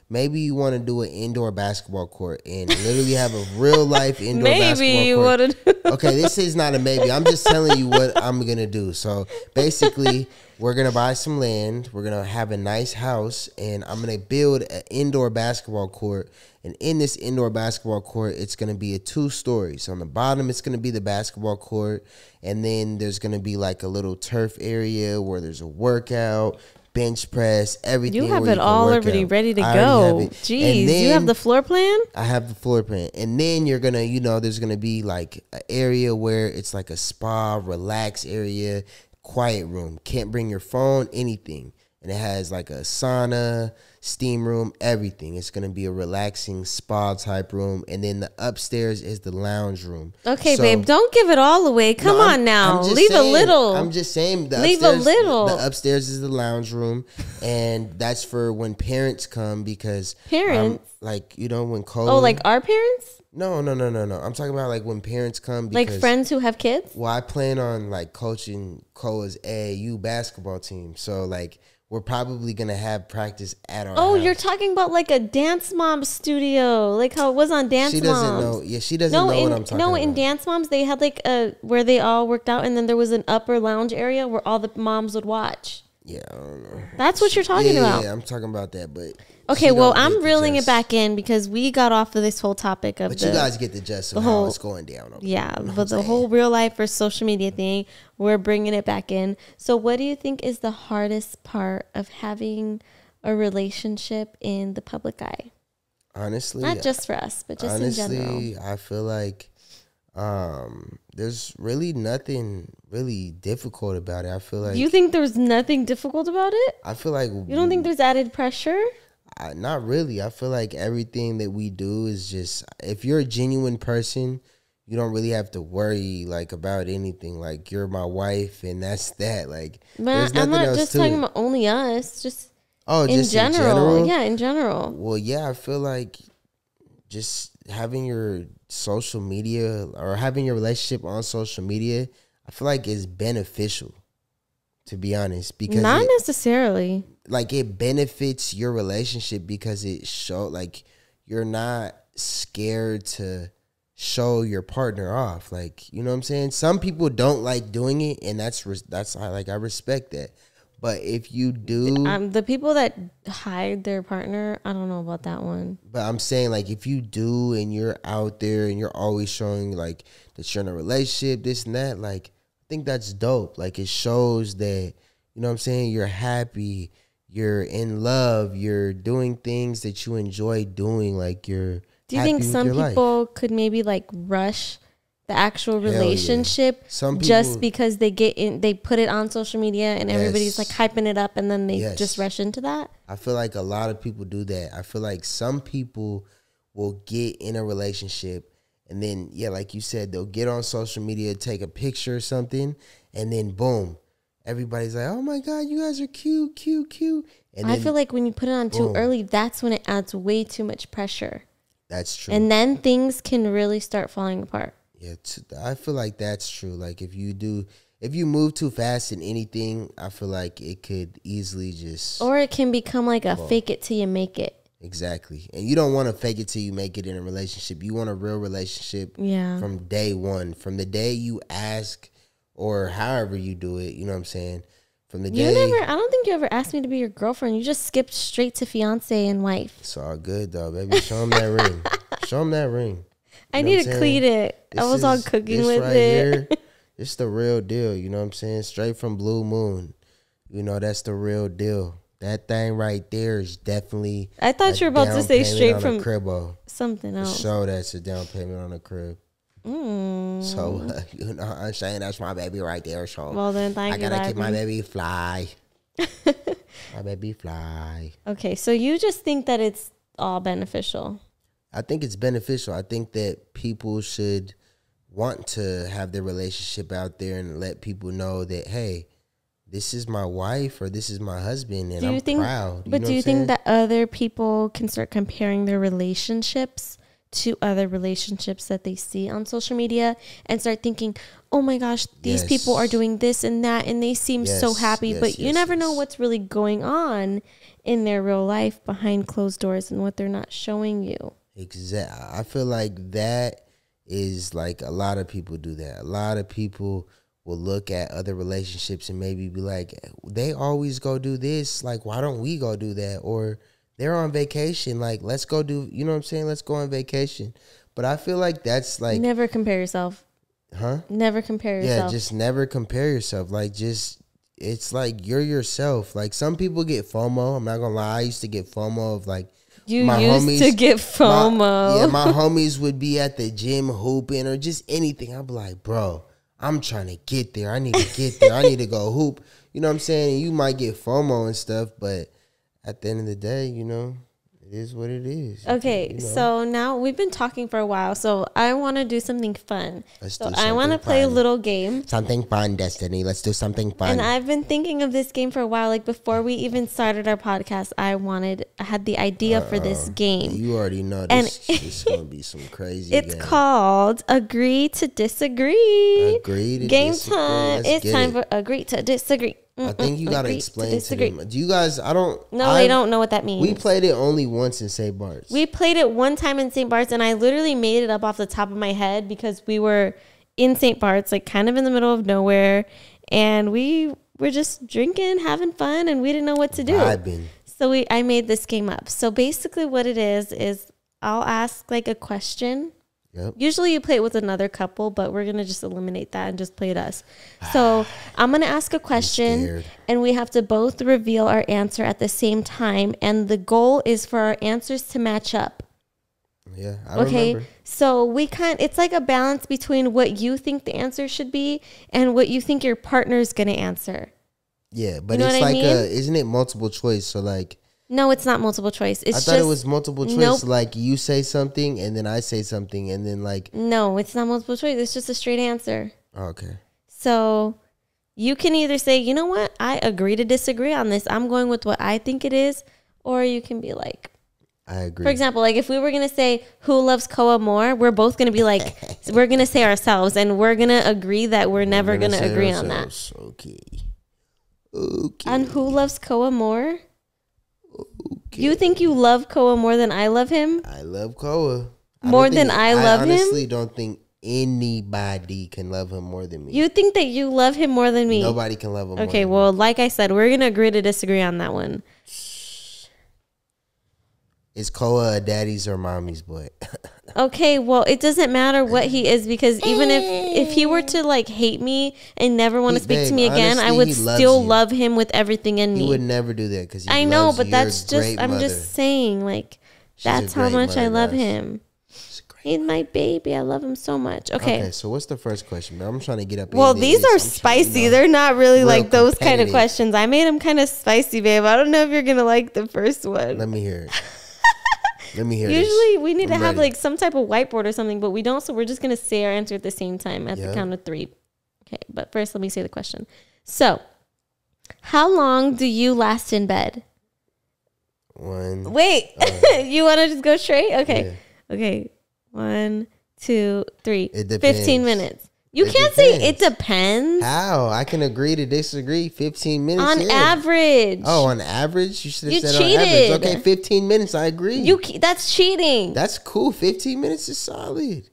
maybe you want to do an indoor basketball court and literally have a real life indoor basketball court. Okay, this is not a maybe. I'm just telling you what I'm going to do. So basically, we're going to buy some land. We're going to have a nice house and I'm going to build an indoor basketball court. And in this indoor basketball court, it's going to be a 2 stories. On the bottom, it's going to be the basketball court. And then there's going to be like a little turf area where there's a workout. bench press, everything. You have it all already ready to go. Jeez, you have the floor plan? I have the floor plan. And then you're going to, there's going to be like an area where it's like a spa, relax area, quiet room. Can't bring your phone, anything. And it has like a sauna, steam room, everything. It's going to be a relaxing spa type room. And then the upstairs is the lounge room. Okay, so, babe, don't give it all away. Come on now. Leave a little. I'm just saying. Leave a little. The upstairs is the lounge room. And that's for when parents come because. Parents? When Cole. Oh, like our parents? No. I'm talking about like when parents come. Because, like friends who have kids? Well, I plan on like coaching Cole's AAU basketball team. So like. We're probably going to have practice at our house. You're talking about like a Dance Moms studio, like how it was on Dance Moms. She doesn't know. Yeah, she doesn't know what I'm talking about. No, in Dance Moms, they had like where they all worked out, and then there was an upper lounge area where all the moms would watch. Yeah, I don't know. That's what you're talking about. Yeah, I'm talking about that, but... Okay, well, I'm reeling it back in because we got off of this whole topic of But you guys get the gist of how it's going down. Yeah, but the whole real life versus social media thing, we're bringing it back in. So what do you think is the hardest part of having a relationship in the public eye? Honestly. Not just for us, but just in general. Honestly, I feel like there's really nothing really difficult about it. I feel like... You think there's nothing difficult about it? I feel like... You don't think there's added pressure? Not really. I feel like everything that we do is just, if you're a genuine person, you don't really have to worry like about anything. Like you're my wife and that's that. Like there's nothing I'm not else just to talking it. about only us. Just just in general. in general. Yeah, in general. Well, yeah, I feel like just having your social media or having your relationship on social media, I feel like is beneficial. To be honest, because not necessarily. Like it benefits your relationship because it show like you're not scared to show your partner off. Like, you know what I'm saying? Some people don't like doing it, and that's I respect that. But if you do, the people that hide their partner, I don't know about that one. But I'm saying like if you do and you're out there and you're always showing like that you're in a relationship, this and that, like I think that's dope. Like it shows that, you know what I'm saying, you're happy, you're in love, you're doing things that you enjoy doing, like you're Do you think some people could maybe like rush the actual relationship some people, just because they put it on social media and everybody's like hyping it up and then they just rush into that? I feel like a lot of people do that. I feel like some people will get in a relationship and then, yeah, like you said, they'll get on social media, take a picture or something, and then boom, everybody's like, oh my God, you guys are cute, cute, cute. And I feel like when you put it on too early, that's when it adds way too much pressure. That's true. And then things can really start falling apart. Yeah, I feel like that's true. Like if you move too fast in anything, I feel like it could easily just... Or it can become like a fake it till you make it. Exactly. And you don't want to fake it till you make it in a relationship. You want a real relationship from day one. From the day you ask or however you do it, you know what I'm saying? From the day... I don't think you ever asked me to be your girlfriend. You just skipped straight to fiance and wife. It's all good though, baby. Show him that ring. Show him that ring. I need to clean it. I was all cooking with it. It's the real deal. You know what I'm saying? Straight from Blue Moon. You know, that's the real deal. That thing right there is definitely... I thought you were about to say straight from cribbo. Something else. Show that's a down payment on a crib. So, you know what I'm saying? That's my baby right there. So well, then thank you. I gotta keep my baby fly. My baby fly. Okay, so you just think that it's all beneficial. I think it's beneficial. I think that people should want to have their relationship out there and let people know that, hey, this is my wife or this is my husband and I'm proud. But do you think that other people can start comparing their relationships to other relationships that they see on social media and start thinking, oh my gosh, these people are doing this and that and they seem so happy, but you never know what's really going on in their real life behind closed doors and what they're not showing you. Exactly. I feel like that is like a lot of people do that. A lot of people will look at other relationships and maybe be like, they always go do this. Like, why don't we go do that? Or they're on vacation. Like, let's go do, you know what I'm saying? Let's go on vacation. But I feel like that's like... Never compare yourself. Huh? Never compare yourself. Yeah, just never compare yourself. Like, just it's like you're yourself. Like some people get FOMO. I'm not gonna lie. I used to get FOMO of like my homies. To get FOMO. My homies would be at the gym hooping or just anything. I'd be like, bro, I'm trying to get there. I need to get there. I need to go hoop. You know what I'm saying? You might get FOMO and stuff, but at the end of the day, you know, it is what it is. Okay, you know? So now we've been talking for a while, so I want to do something fun. I want to play a little game. Something fun, Destiny. Let's do something fun. And I've been thinking of this game for a while. Like before we even started our podcast, I had the idea for this game. You already know this is going to be some crazy It's called Agree to Disagree. Agree to game disagree. Time. It's time for Agree to Disagree. I think you gotta explain to them. Do you guys? They don't know what that means. We played it only once in St. Bart's. We played it one time in St. Bart's, and I literally made it up off the top of my head because we were in St. Bart's, like kind of in the middle of nowhere, and we were just drinking, having fun, and we didn't know what to do. Vibing. So I made this game up. So basically, what it is I'll ask like a question. Yep. Usually you play it with another couple, but we're going to just eliminate that and just play it us. So I'm going to ask a question and we have to both reveal our answer at the same time. And the goal is for our answers to match up. Yeah, I remember. So it's like a balance between what you think the answer should be and what you think your partner is going to answer. Yeah, but it's like isn't it multiple choice? So like. No, it's not multiple choice. I thought it was multiple choice. Nope. Like you say something and then I say something and then like. No, it's not multiple choice. It's just a straight answer. Okay. So you can either say, you know what? I agree to disagree on this. I'm going with what I think it is. Or you can be like. I agree. For example, like if we were going to say who loves Koa more, we're both going to be like, we're going to say ourselves and we're going to agree that we're never going to agree on that. Okay. On who loves Koa more? Okay. You think you love Koa more than I love him? I love Koa. More than I love him? I honestly don't think anybody can love him more than me. You think that you love him more than me? Nobody can love him more than me. Okay, well, like I said, we're going to agree to disagree on that one. Is Koa a daddy's or mommy's boy? Okay, well, it doesn't matter what he is because even if he were to like hate me and never want to speak to me again, honestly, I would still love him with everything in me. He would never do that because I know, but that's just I'm just saying like that's how much I love him. He's my baby. I love him so much. Okay, so what's the first question? I'm trying to get up. Well, these are spicy. They're not really like those kind of questions. I made them kind of spicy, babe. I don't know if you're gonna like the first one. Let me hear it. Let me hear Usually we need to have like some type of whiteboard or something, but we don't. So we're just going to say our answer at the same time at the count of 3. Okay. But first, let me say the question. So how long do you last in bed? Wait, you want to just go straight? Okay. Yeah. Okay. 1, 2, 3. It depends. 15 minutes. You can't say it depends. How? I can agree to disagree. 15 minutes. On average. Oh, on average? You should have said cheated. On average. Okay, 15 minutes. I agree. That's cheating. That's cool. 15 minutes is solid.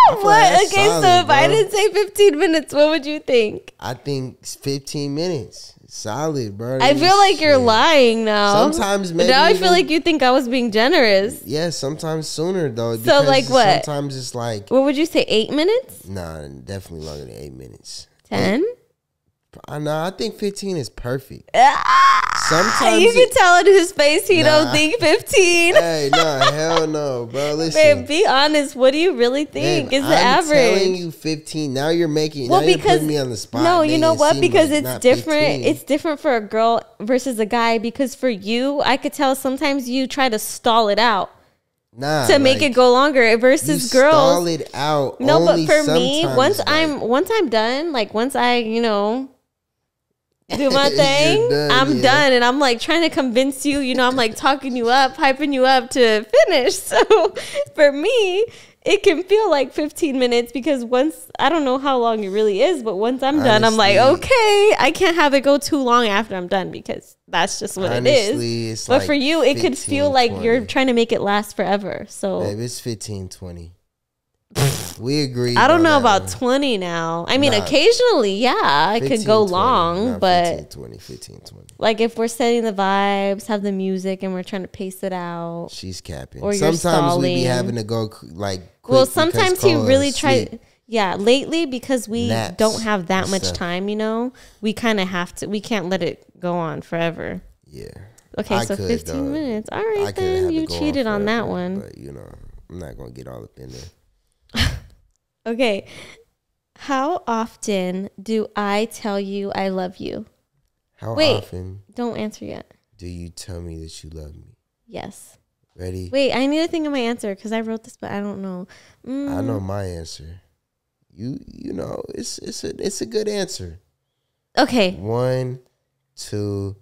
What? Okay, solid, so if I didn't say 15 minutes, what would you think? I think 15 minutes. Solid, bro. I feel like you're lying now. Sometimes maybe. Now I feel like you think I was being generous. Yeah, sometimes sooner though. So like what? Sometimes it's like. What would you say? 8 minutes? Nah, definitely longer than 8 minutes. 10? No, I think 15 is perfect. Sometimes you can tell in his face he don't think 15. Hey, no, hell no, bro. Listen, babe, be honest. What do you really think is the average? I'm telling you 15. Now you're making. Well, now you're putting me on the spot. No, you know what? Because like it's different. 15. It's different for a girl versus a guy. Because for you, I could tell sometimes you try to stall it out. To make it go longer versus girls. Stall it out. No, but for me, once I'm done, like once I, do my thing, I'm done. And I'm like trying to convince you, I'm like talking you up, hyping you up to finish. So for me, it can feel like 15 minutes because once, I don't know how long it really is, but once I'm done, I'm like, okay, I can't have it go too long after I'm done because that's just what it is. But like for you, it 15, could feel like 20. You're trying to make it last forever. So babe, it's 15, 20. We agree. I don't know about 20 now. I mean, occasionally, I could go 20, long, but 15, 20. Like if we're setting the vibes, have the music, and we're trying to pace it out. She's capping. Or sometimes we be having to go like. Well, sometimes he really tries. Yeah, lately, because we Naps don't have that much stuff. time, you know, we kind of have to, we can't let it go on forever. Yeah. Okay, so 15 minutes. All right, then you cheated on that one. But, you know, I'm not going to get all up in there. Okay. How often do I tell you I love you? How often? Don't answer yet. Do you tell me that you love me? Yes. Ready? Wait, I need to think of my answer because I wrote this, but I don't know. I know my answer. You know, it's a good answer. Okay. 1, 2,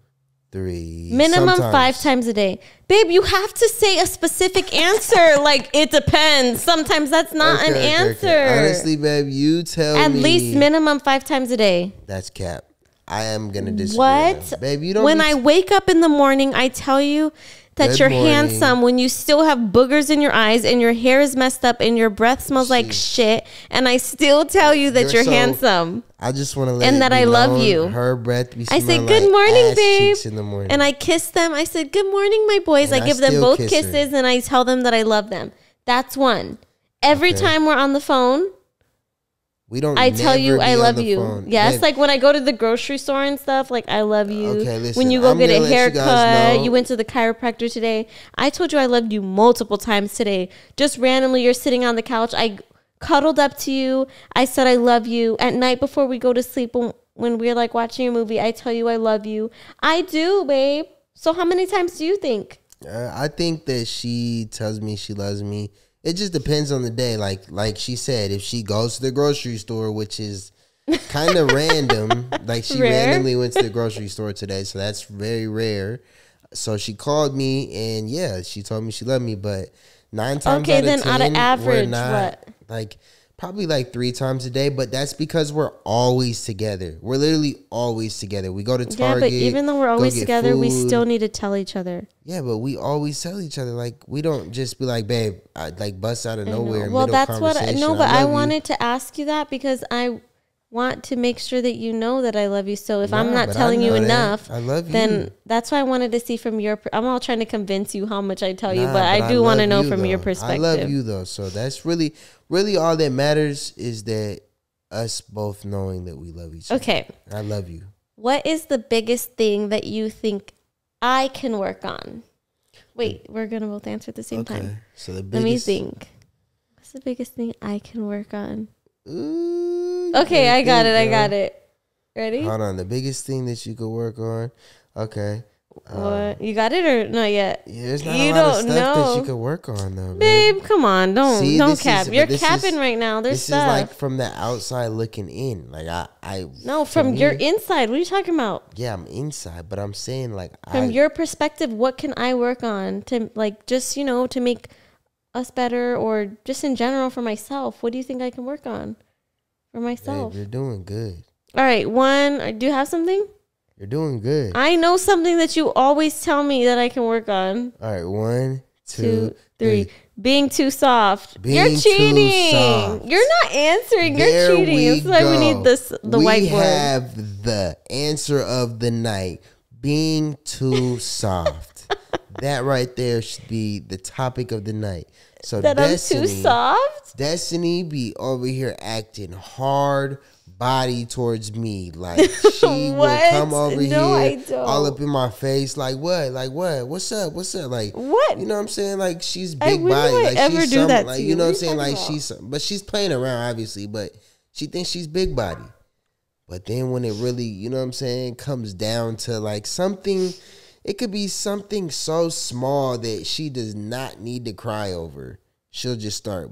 3. Minimum Sometimes. 5 times a day. Babe, you have to say a specific answer. Like, it depends. Sometimes that's not an answer. Okay. Honestly, babe, you tell me. At least minimum 5 times a day. That's cap. I am going to disagree. What? Babe, you don't. When I wake up in the morning, I tell you that Good you're morning. handsome when you still have boogers in your eyes and your hair is messed up and your breath smells like shit, and I still tell you that you're handsome. I just want to let and it that be I love known, you. Her breath be I said, smelling good like morning, ass babe. cheeks in the morning. And I kiss them. I said, good morning, my boys. And I I give them still both kiss kisses her. and I tell them that I love them. That's one. Every time we're on the phone, we don't. I tell you I love you. Phone. Yes, Babe, like when I go to the grocery store and stuff, like I love you. Okay, listen, when you go I'm get a gonna let you guys haircut, know. you went to the chiropractor today. I told you I loved you multiple times today. Just randomly, you're sitting on the couch. I cuddled up to you. I said I love you. At night before we go to sleep, when we're like watching a movie, I tell you I love you. I do, babe. So how many times do you think? I think that she tells me she loves me. It just depends on the day. Like she said, if she goes to the grocery store, which is kind of random, like she randomly went to the grocery store today, so that's very rare. So she called me and yeah, she told me she loved me, but 9 times out of 10, out of average, we're not, what? like probably like 3 times a day, but that's because we're always together. We're literally always together. We go to Target. Yeah, but even though we're always together, we food. still need to tell each other. Yeah, but we always tell each other. Like, we don't just be like, babe, I like bust out of nowhere. Well, that's what I love wanted to ask you that because I want to make sure that you know that I love you. So if I'm not but telling I you know that. enough, I love you. then that's why I wanted to see from your. I'm all trying to convince you how much I tell you, Nah, but I do want to know you, from though. your perspective. I love you though, so that's really all that matters is that us both knowing that we love each other. Okay, I love you. what is the biggest thing that you think I can work on? Wait, we're gonna both answer at the same time. So the biggest. Let me think. What's the biggest thing I can work on? Ooh, Okay, I got it. bro. I got it. Ready? Hold on. The biggest thing that you could work on. Okay. What? You got it or not yet? Yeah, there's not You a lot of don't stuff that know. you could work on though, babe. Babe, come on. Don't cap. You're capping right now. There's This stuff. is like from the outside looking in. Like No, from your inside. What are you talking about? Yeah, I'm inside, but I'm saying like From your perspective, what can I work on to like just, to make us better or just in general for myself? What do you think I can work on for myself? Babe, you're doing good. All right, one. Do you have something? You're doing good. I know something that you always tell me that I can work on. All right, 1, 2, 3. Being too soft. Being You're cheating. too soft. You're not answering. There You're cheating. That's why we need the whiteboard. We have the answer of the night. Being too soft. That right there should be the topic of the night. So that Destiny, I'm too soft? Destiny be over here acting hard body towards me. Like she will come over here all up in my face. Like what? What's up? Like what? You know what I'm saying? Like she's big when body. do I Like ever she's do that like to you you? know what I'm What saying? are you Like talking but she's playing around obviously, but she thinks she's big body. But then when it really, you know what I'm saying, comes down to like something, it could be something so small that she does not need to cry over. She'll just start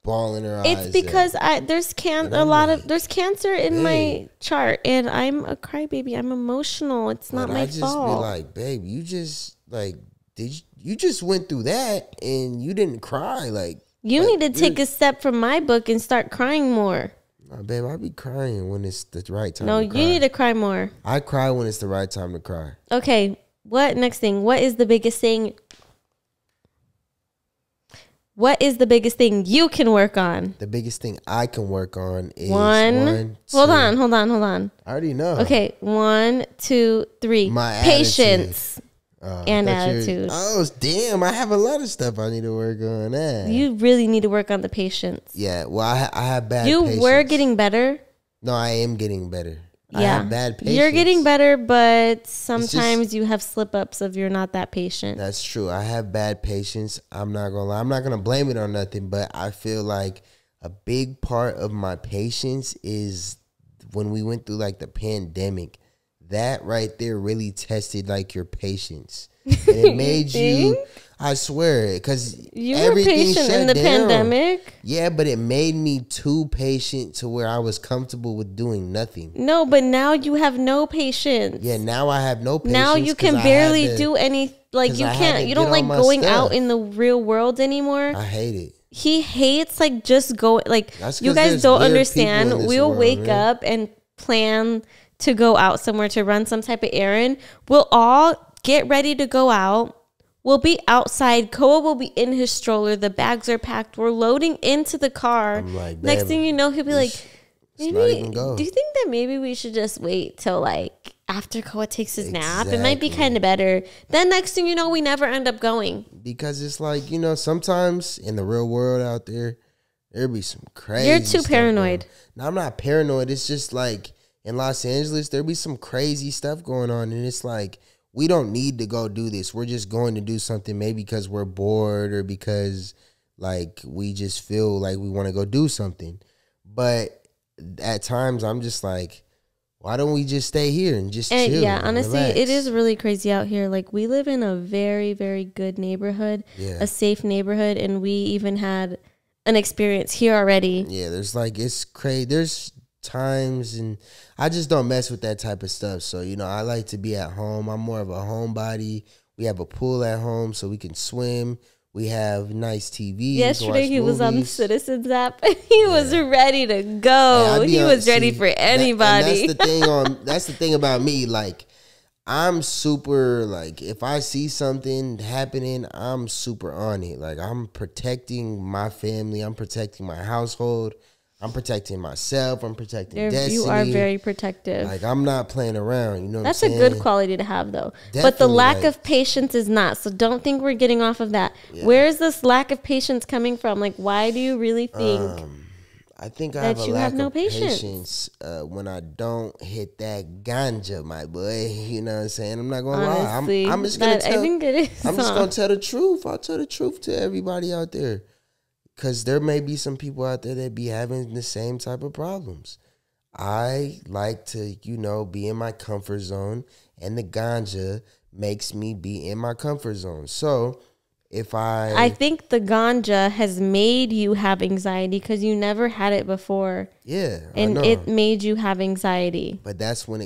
bawling her eyes. It's because there's cancer in my chart, and I'm a crybaby. I'm emotional. It's not my fault. I just be like, babe, you just like you just went through that and you didn't cry. Like you need to take a step from my book and start crying more. Nah, babe, I be crying when it's the right time. No, to cry. you need to cry more. I cry when it's the right time to cry. Okay, what next thing? What is the biggest thing? What is the biggest thing you can work on? The biggest thing I can work on is one. Hold on. I already know. Okay, 1, 2, 3. My patience. Attitude. and attitude. Oh, damn. I have a lot of stuff I need to work on. You really need to work on the patience. Yeah, well, I have bad patience. You were getting better. No, I am getting better. Yeah. I have bad patience. You're getting better, but sometimes you have slip-ups of you're not that patient. That's true. I have bad patience. I'm not going to lie. I'm not going to blame it on nothing, but I feel like a big part of my patience is when we went through, like, the pandemic. That right there really tested, like, your patience. And it made you, I swear, because you were patient in the pandemic. Yeah, but it made me too patient to where I was comfortable with doing nothing. No, but now you have no patience. Yeah, now I have no patience. Now you can barely do any, like, you can't, you don't like going out in the real world anymore. I hate it. He hates, like, just go, like, you guys don't understand. We'll wake up and plan to go out somewhere to run some type of errand. We'll all get ready to go out. We'll be outside. Koa will be in his stroller. The bags are packed. We're loading into the car. Like, next thing you know, he'll be like, maybe, not even go. do you think that maybe we should just wait till, like, after Koa takes his nap? It might be kind of better. Then next thing you know, we never end up going. Because it's like, you know, sometimes in the real world out there be some crazy You're too paranoid. No, I'm not paranoid. It's just like in Los Angeles, there be some crazy stuff going on. And it's like, we don't need to go do this. We're just going to do something maybe because we're bored or because, like, we just feel like we want to go do something. But at times, I'm just like, why don't we just stay here and just chill? Yeah, honestly, relax? It is really crazy out here. Like, we live in a very, very good neighborhood, a safe neighborhood, and we even had an experience here already. Yeah, there's like, it's crazy. There's times, and I just don't mess with that type of stuff. So, you know, I like to be at home. I'm more of a homebody. We have a pool at home so we can swim. We have nice TVs. Yesterday he was on the Citizens app and he was ready to go. He was ready for anybody. That's the thing about me. Like, I'm super, like, if I see something happening, I'm super on it. Like, I'm protecting my family. I'm protecting my household. I'm protecting myself. I'm protecting Destiny. You are very protective. Like, I'm not playing around. You know what I'm saying? That's a good quality to have, though. Definitely, but the lack of patience is not. So don't think we're getting off of that. Yeah. Where is this lack of patience coming from? Like, why do you really think I think I have a lack of patience when I don't hit that ganja, my boy. You know what I'm saying? I'm not going to lie. I'm just going to tell. I'm just going to tell the truth. I'll tell the truth to everybody out there. Because there may be some people out there that be having the same type of problems. I like to, you know, be in my comfort zone, and the ganja makes me be in my comfort zone. So I think the ganja has made you have anxiety because you never had it before. Yeah. And it made you have anxiety. But that's when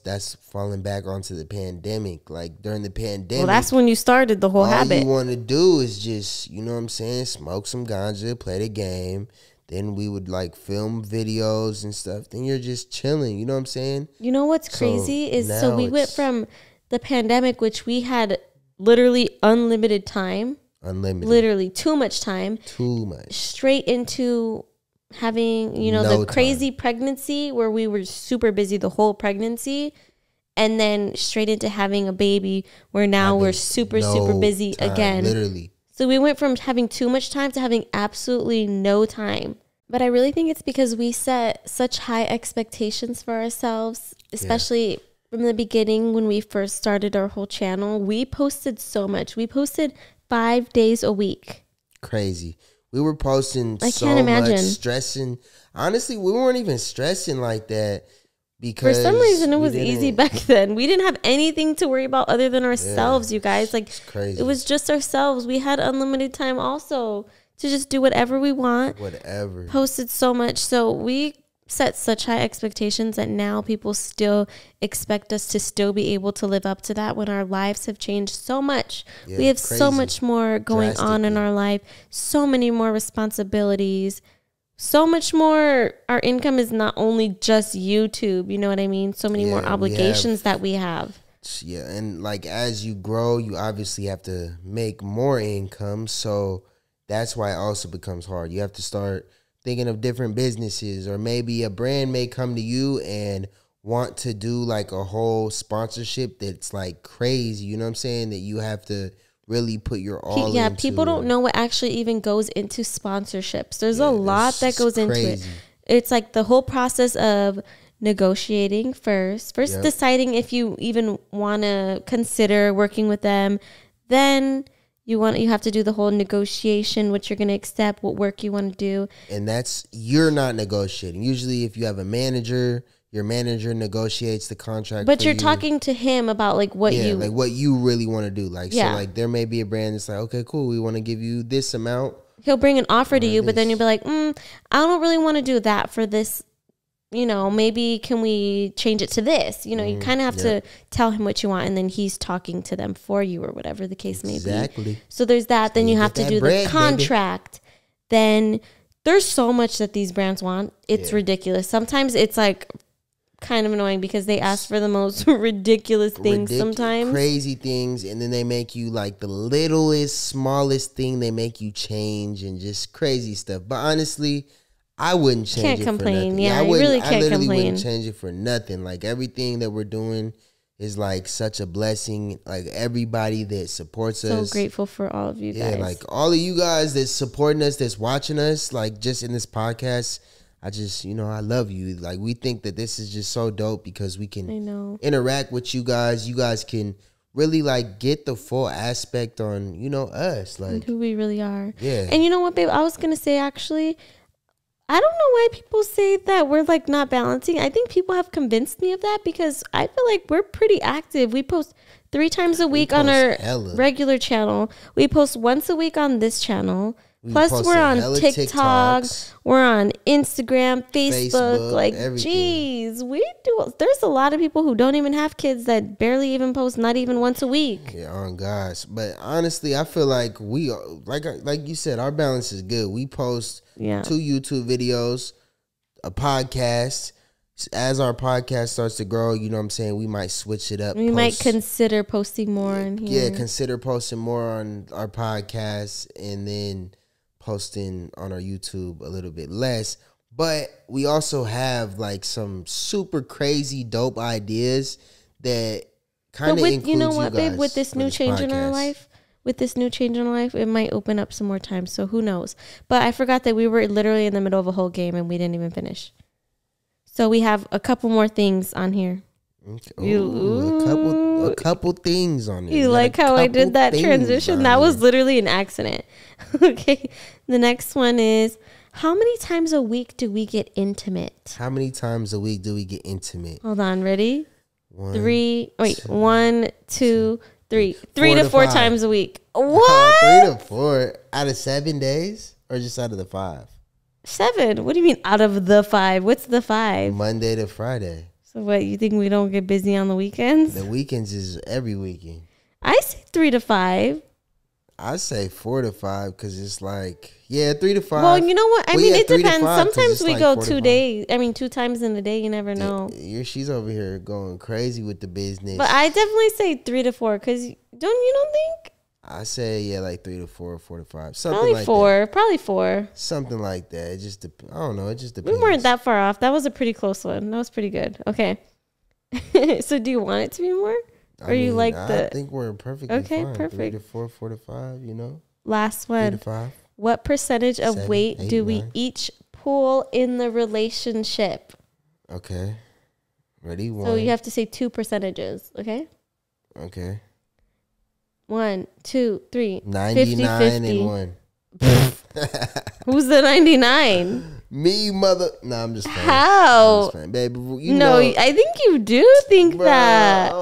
that's falling back onto the pandemic. Like, during the pandemic. Well, that's when you started the whole habit. All you want to do is just, you know what I'm saying, smoke some ganja, play the game. Then we would, like, film videos and stuff. Then you're just chilling. You know what I'm saying? You know what's crazy is, so we went from the pandemic, which we had literally unlimited time. Literally too much time. Straight into having, you know, the crazy pregnancy where we were super busy the whole pregnancy. And then straight into having a baby where now we're super busy again. Literally. So we went from having too much time to having absolutely no time. But I really think it's because we set such high expectations for ourselves, especially from the beginning when we first started our whole channel. We posted so much. We posted 5 days a week. Crazy. We were posting so much, stressing. Honestly, we weren't even stressing like that because for some reason it was easy back then. We didn't have anything to worry about other than ourselves, you guys. Like, it's crazy. It was just ourselves. We had unlimited time also to just do whatever we want. Whatever. Posted so much. So we set such high expectations that now people still expect us to still be able to live up to that when our lives have changed so much. We have so much more going on in our life, so many more responsibilities, so much more. Our income is not only just YouTube, you know what I mean? So many more obligations that we have. Yeah, and like as you grow, you obviously have to make more income. So that's why it also becomes hard. You have to start thinking of different businesses, or maybe a brand may come to you and want to do like a whole sponsorship that's like crazy, you know what I'm saying, that you have to really put your all into. People don't know what actually even goes into sponsorships. There's a lot that goes into it. It's like the whole process of negotiating first deciding if you even want to consider working with them. Then you have to do the whole negotiation, what you're going to accept, what work you want to do. And you're not negotiating. Usually if you have a manager, your manager negotiates the contract. But you're talking to him about like what you really want to do. Like, so like there may be a brand that's like, okay, cool, we want to give you this amount. He'll bring an offer to you, but then you'll be like, I don't really want to do that for this. Maybe can we change it to this? You kind of have to tell him what you want, and then he's talking to them for you or whatever the case may be. Exactly. So there's that. Then you have to do the contract. Baby. Then there's so much that these brands want. It's ridiculous. Sometimes it's like kind of annoying because they ask for the most ridiculous things sometimes. Crazy things, and then they make you like the littlest, smallest thing they make you change and just crazy stuff. But honestly, I wouldn't change it for nothing. Yeah, I really can't complain. I literally wouldn't change it for nothing. Like everything that we're doing is like such a blessing. Like everybody that supports us. So grateful for all of you guys. Yeah, like all of you guys that's supporting us, that's watching us, like just in this podcast. I just, I love you. Like, we think that this is just so dope because we can interact with you guys. You guys can really, like, get the full aspect on, us. Like, and who we really are. Yeah. And you know what, babe? I was going to say, actually, I don't know why people say that we're, like, not balancing. I think people have convinced me of that because I feel like we're pretty active. We post 3 times a week on our regular channel. We post once a week on this channel. Plus, we're on TikTok, we're on Instagram, Facebook. Like, geez, there's a lot of people who don't even have kids that barely even post, not even once a week. Yeah, on gosh. But honestly, I feel like we, like you said, our balance is good. We post 2 YouTube videos, a podcast. As our podcast starts to grow, you know what I'm saying, we might switch it up. We might consider posting more on here. Yeah, consider posting more on our podcast and then posting on our YouTube a little bit less. But we also have like some super crazy dope ideas that kind of includes you know what, babe, with this new change in our life, it might open up some more time. So who knows? But I forgot that we were literally in the middle of a whole game and we didn't even finish. So we have a couple more things on here. Okay. Ooh, a couple things on there. You like how I did that transition? That was literally an accident. Okay. The next one is, how many times a week do we get intimate? How many times a week do we get intimate? Hold on. Ready? 1, 2, 3. 3 to 4 times a week. What? 3 to 4 out of 7 days, or just out of the 5? 7. What do you mean out of the 5? What's the 5? Monday to Friday. So what, you think we don't get busy on the weekends? The weekends is every weekend. I say 3 to 5. I say 4 to 5 because it's like, 3 to 5. Well, you know what? I mean, it depends. Sometimes we go 2 days. I mean, 2 times in a day. You never know. She's over here going crazy with the business. But I definitely say 3 to 4 because you don't think? I say, like 3 to 4, 4 to 5. Something like that. Probably 4. Something like that. It just, I don't know. It just depends. We weren't that far off. That was a pretty close one. That was pretty good. Okay. So do you want it to be more? I think we're perfectly fine. Perfect. 3 to 4, 4 to 5, Last one. 3 to 5. What percentage of weight do we each pull in the relationship? Okay. Ready? 1. So you have to say 2 percentages, okay? Okay. 1, 2, 3. 99 50. And 1. Who's the 99? Me, mother. No, I'm just playing. How? Baby, I think you do think that.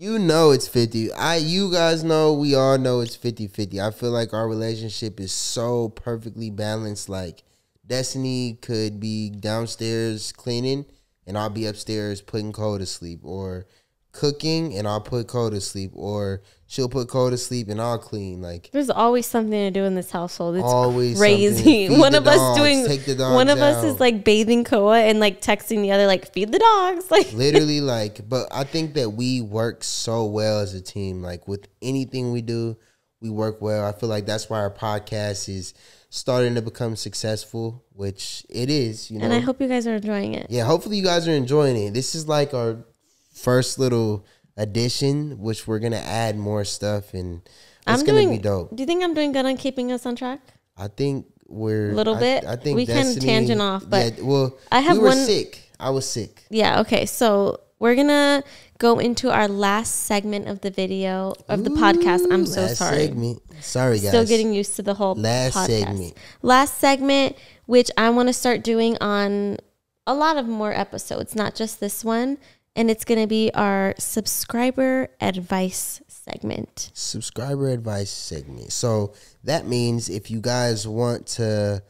It's 50. You guys know, we all know it's 50-50. I feel like our relationship is so perfectly balanced. Like, Destiny could be downstairs cleaning, and I'll be upstairs putting Cole to sleep, or cooking, and I'll put Cole to sleep, or she'll put Cole to sleep and I'll clean. Like, there's always something to do in this household. It's always crazy. One of us is like bathing Koa and like texting the other, like, feed the dogs. Like, literally, like, but I think that we work so well as a team. Like, with anything we do, We work well. I feel like that's why our podcast is starting to become successful, which it is, you know. And I hope you guys are enjoying it. Yeah, hopefully you guys are enjoying it. This is like our first little addition, which we're going to add more stuff, and it's going to be dope. Do you think I'm doing good on keeping us on track? I think we're... A little bit? I think we can tangent off, but... Yeah, well, we were sick. I was sick. Yeah, okay. So we're going to go into our last segment of the video, of the podcast. I'm so sorry. Segment. Sorry, guys. Still getting used to the whole podcast. Segment. Last segment, which I want to start doing on a lot of more episodes, not just this one. And it's going to be our subscriber advice segment. Subscriber advice segment. So that means if you guys want to,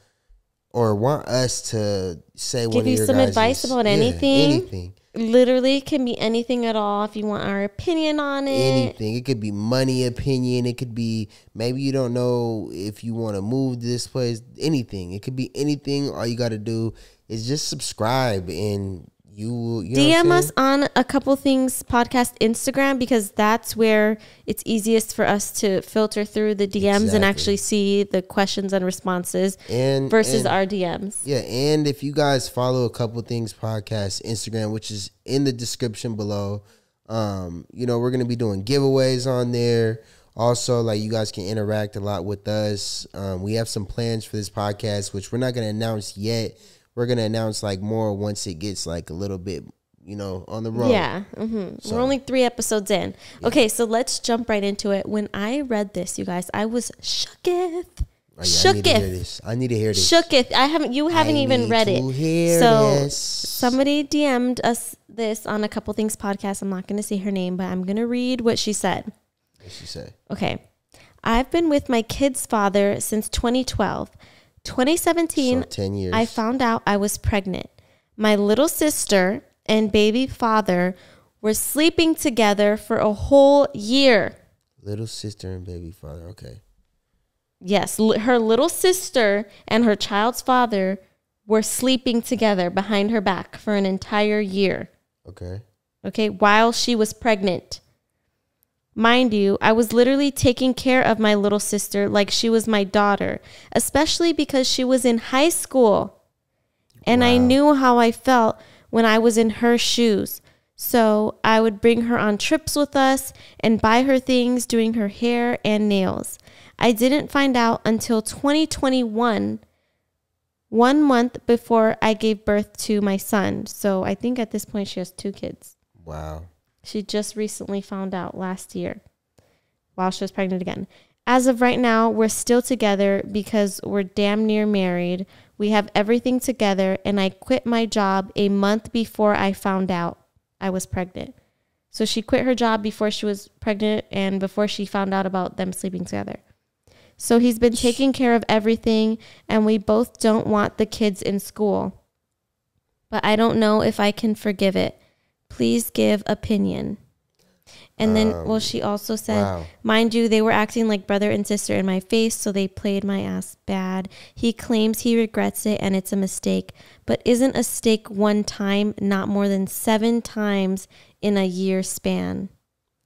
or want us to say give you some advice about anything. Literally, it can be anything at all. If you want our opinion on it. Anything. It could be money opinion. It could be maybe you don't know if you want to move to this place. Anything. It could be anything. All you got to do is just subscribe, and you DM us on A Couple Things Podcast Instagram, because that's where it's easiest for us to filter through the DMs and actually see the questions and responses versus our DMs. Yeah, and if you guys follow A Couple Things Podcast Instagram, which is in the description below, you know, we're going to be doing giveaways on there. Also, like, you guys can interact a lot with us. We have some plans for this podcast, which we're not going to announce yet. We're going to announce like more once it gets like a little bit, you know, on the road. Yeah. Mm-hmm. So, we're only 3 episodes in. Yeah. Okay, so let's jump right into it. When I read this, you guys, I was shooketh. Oh, yeah, I need to hear this. Shooketh. You haven't even read it. So somebody DM'd us this on A Couple Things Podcast. I'm not going to say her name, but I'm going to read what she said. What she said? Okay. I've been with my kid's father since 2012. 2017, so 10 years. I found out I was pregnant. My little sister and baby father were sleeping together for a whole year. Little sister and baby father, okay. Yes, her little sister and her child's father were sleeping together behind her back for an entire year. Okay, while she was pregnant. Mind you, I was literally taking care of my little sister like she was my daughter, especially because she was in high school. And I knew how I felt when I was in her shoes. So I would bring her on trips with us and buy her things, doing her hair and nails. I didn't find out until 2021, 1 month before I gave birth to my son. So I think at this point she has 2 kids. Wow. She just recently found out last year while she was pregnant again. As of right now, we're still together because we're damn near married. We have everything together, and I quit my job a month before I found out I was pregnant. So she quit her job before she was pregnant and before she found out about them sleeping together. So he's been taking care of everything, and we both don't want the kids in school. But I don't know if I can forgive it. Please give opinion. And then, she also said, mind you, they were acting like brother and sister in my face, so they played my ass bad. He claims he regrets it and it's a mistake. But isn't a mistake one time, not more than 7 times in a year span?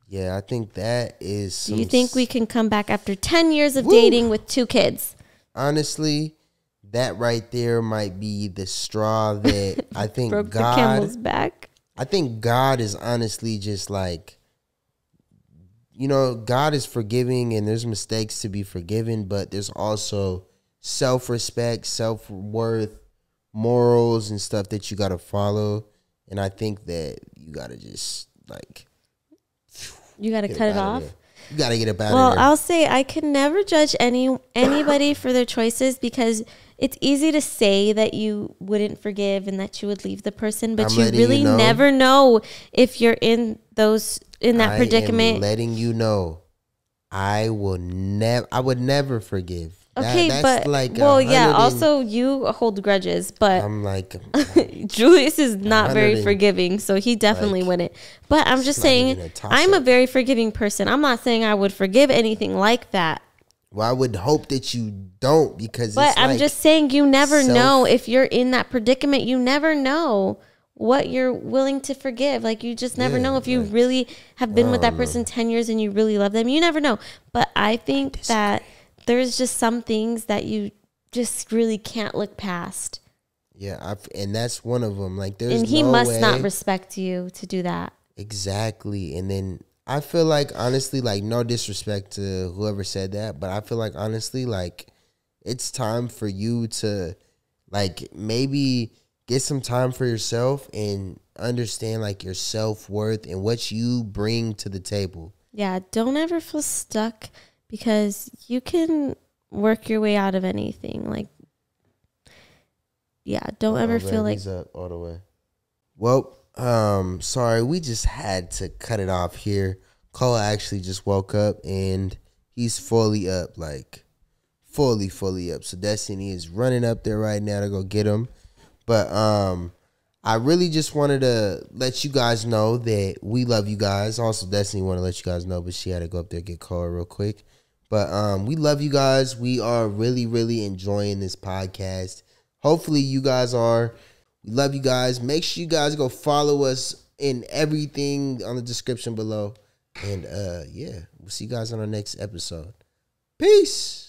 Yeah, I think that is... Do you think we can come back after 10 years of dating with 2 kids? Honestly, that right there might be the straw that I think broke God... the camel's back. I think God is honestly just like, you know, God is forgiving and there's mistakes to be forgiven, but there's also self-respect, self-worth, morals and stuff that you got to follow. And I think that you got to just like... You got to cut it off? You got to get it out of there. Well, I'll say I can never judge anybody for their choices, because it's easy to say that you wouldn't forgive and that you would leave the person, but you really never know if you're in that predicament. I'm letting you know, I would never forgive. Okay, that's like also you hold grudges, but I'm like Julius is not very forgiving, so he definitely wouldn't. But I'm just saying, I'm a very forgiving person. I'm not saying I would forgive anything like that. Well, I would hope that you don't, because but I'm just saying, you never know if you're in that predicament. You never know what you're willing to forgive. Like, you just never know if you really have been with that person 10 years and you really love them. You never know. But I think that there's just some things that you just really can't look past. Yeah, and that's one of them. Like, there's and he no must way. Not respect you to do that. Exactly. And then I feel like, honestly, like, no disrespect to whoever said that, but I feel like, honestly, like, it's time for you to, like, maybe get some time for yourself and understand, like, your self-worth and what you bring to the table. Yeah, don't ever feel stuck, because you can work your way out of anything. Like, yeah, don't ever feel like... He's up all the way. Well, sorry, we just had to cut it off here. Cole actually just woke up, and he's fully up, like, fully up. So Destiny is running up there right now to go get him. But I really just wanted to let you guys know that we love you guys. Also, Destiny wanted to let you guys know, but she had to go up there and get Cole real quick. But we love you guys. We are really, really enjoying this podcast. Hopefully you guys are. We love you guys. Make sure you guys go follow us in everything on the description below. And yeah, we'll see you guys on our next episode. Peace.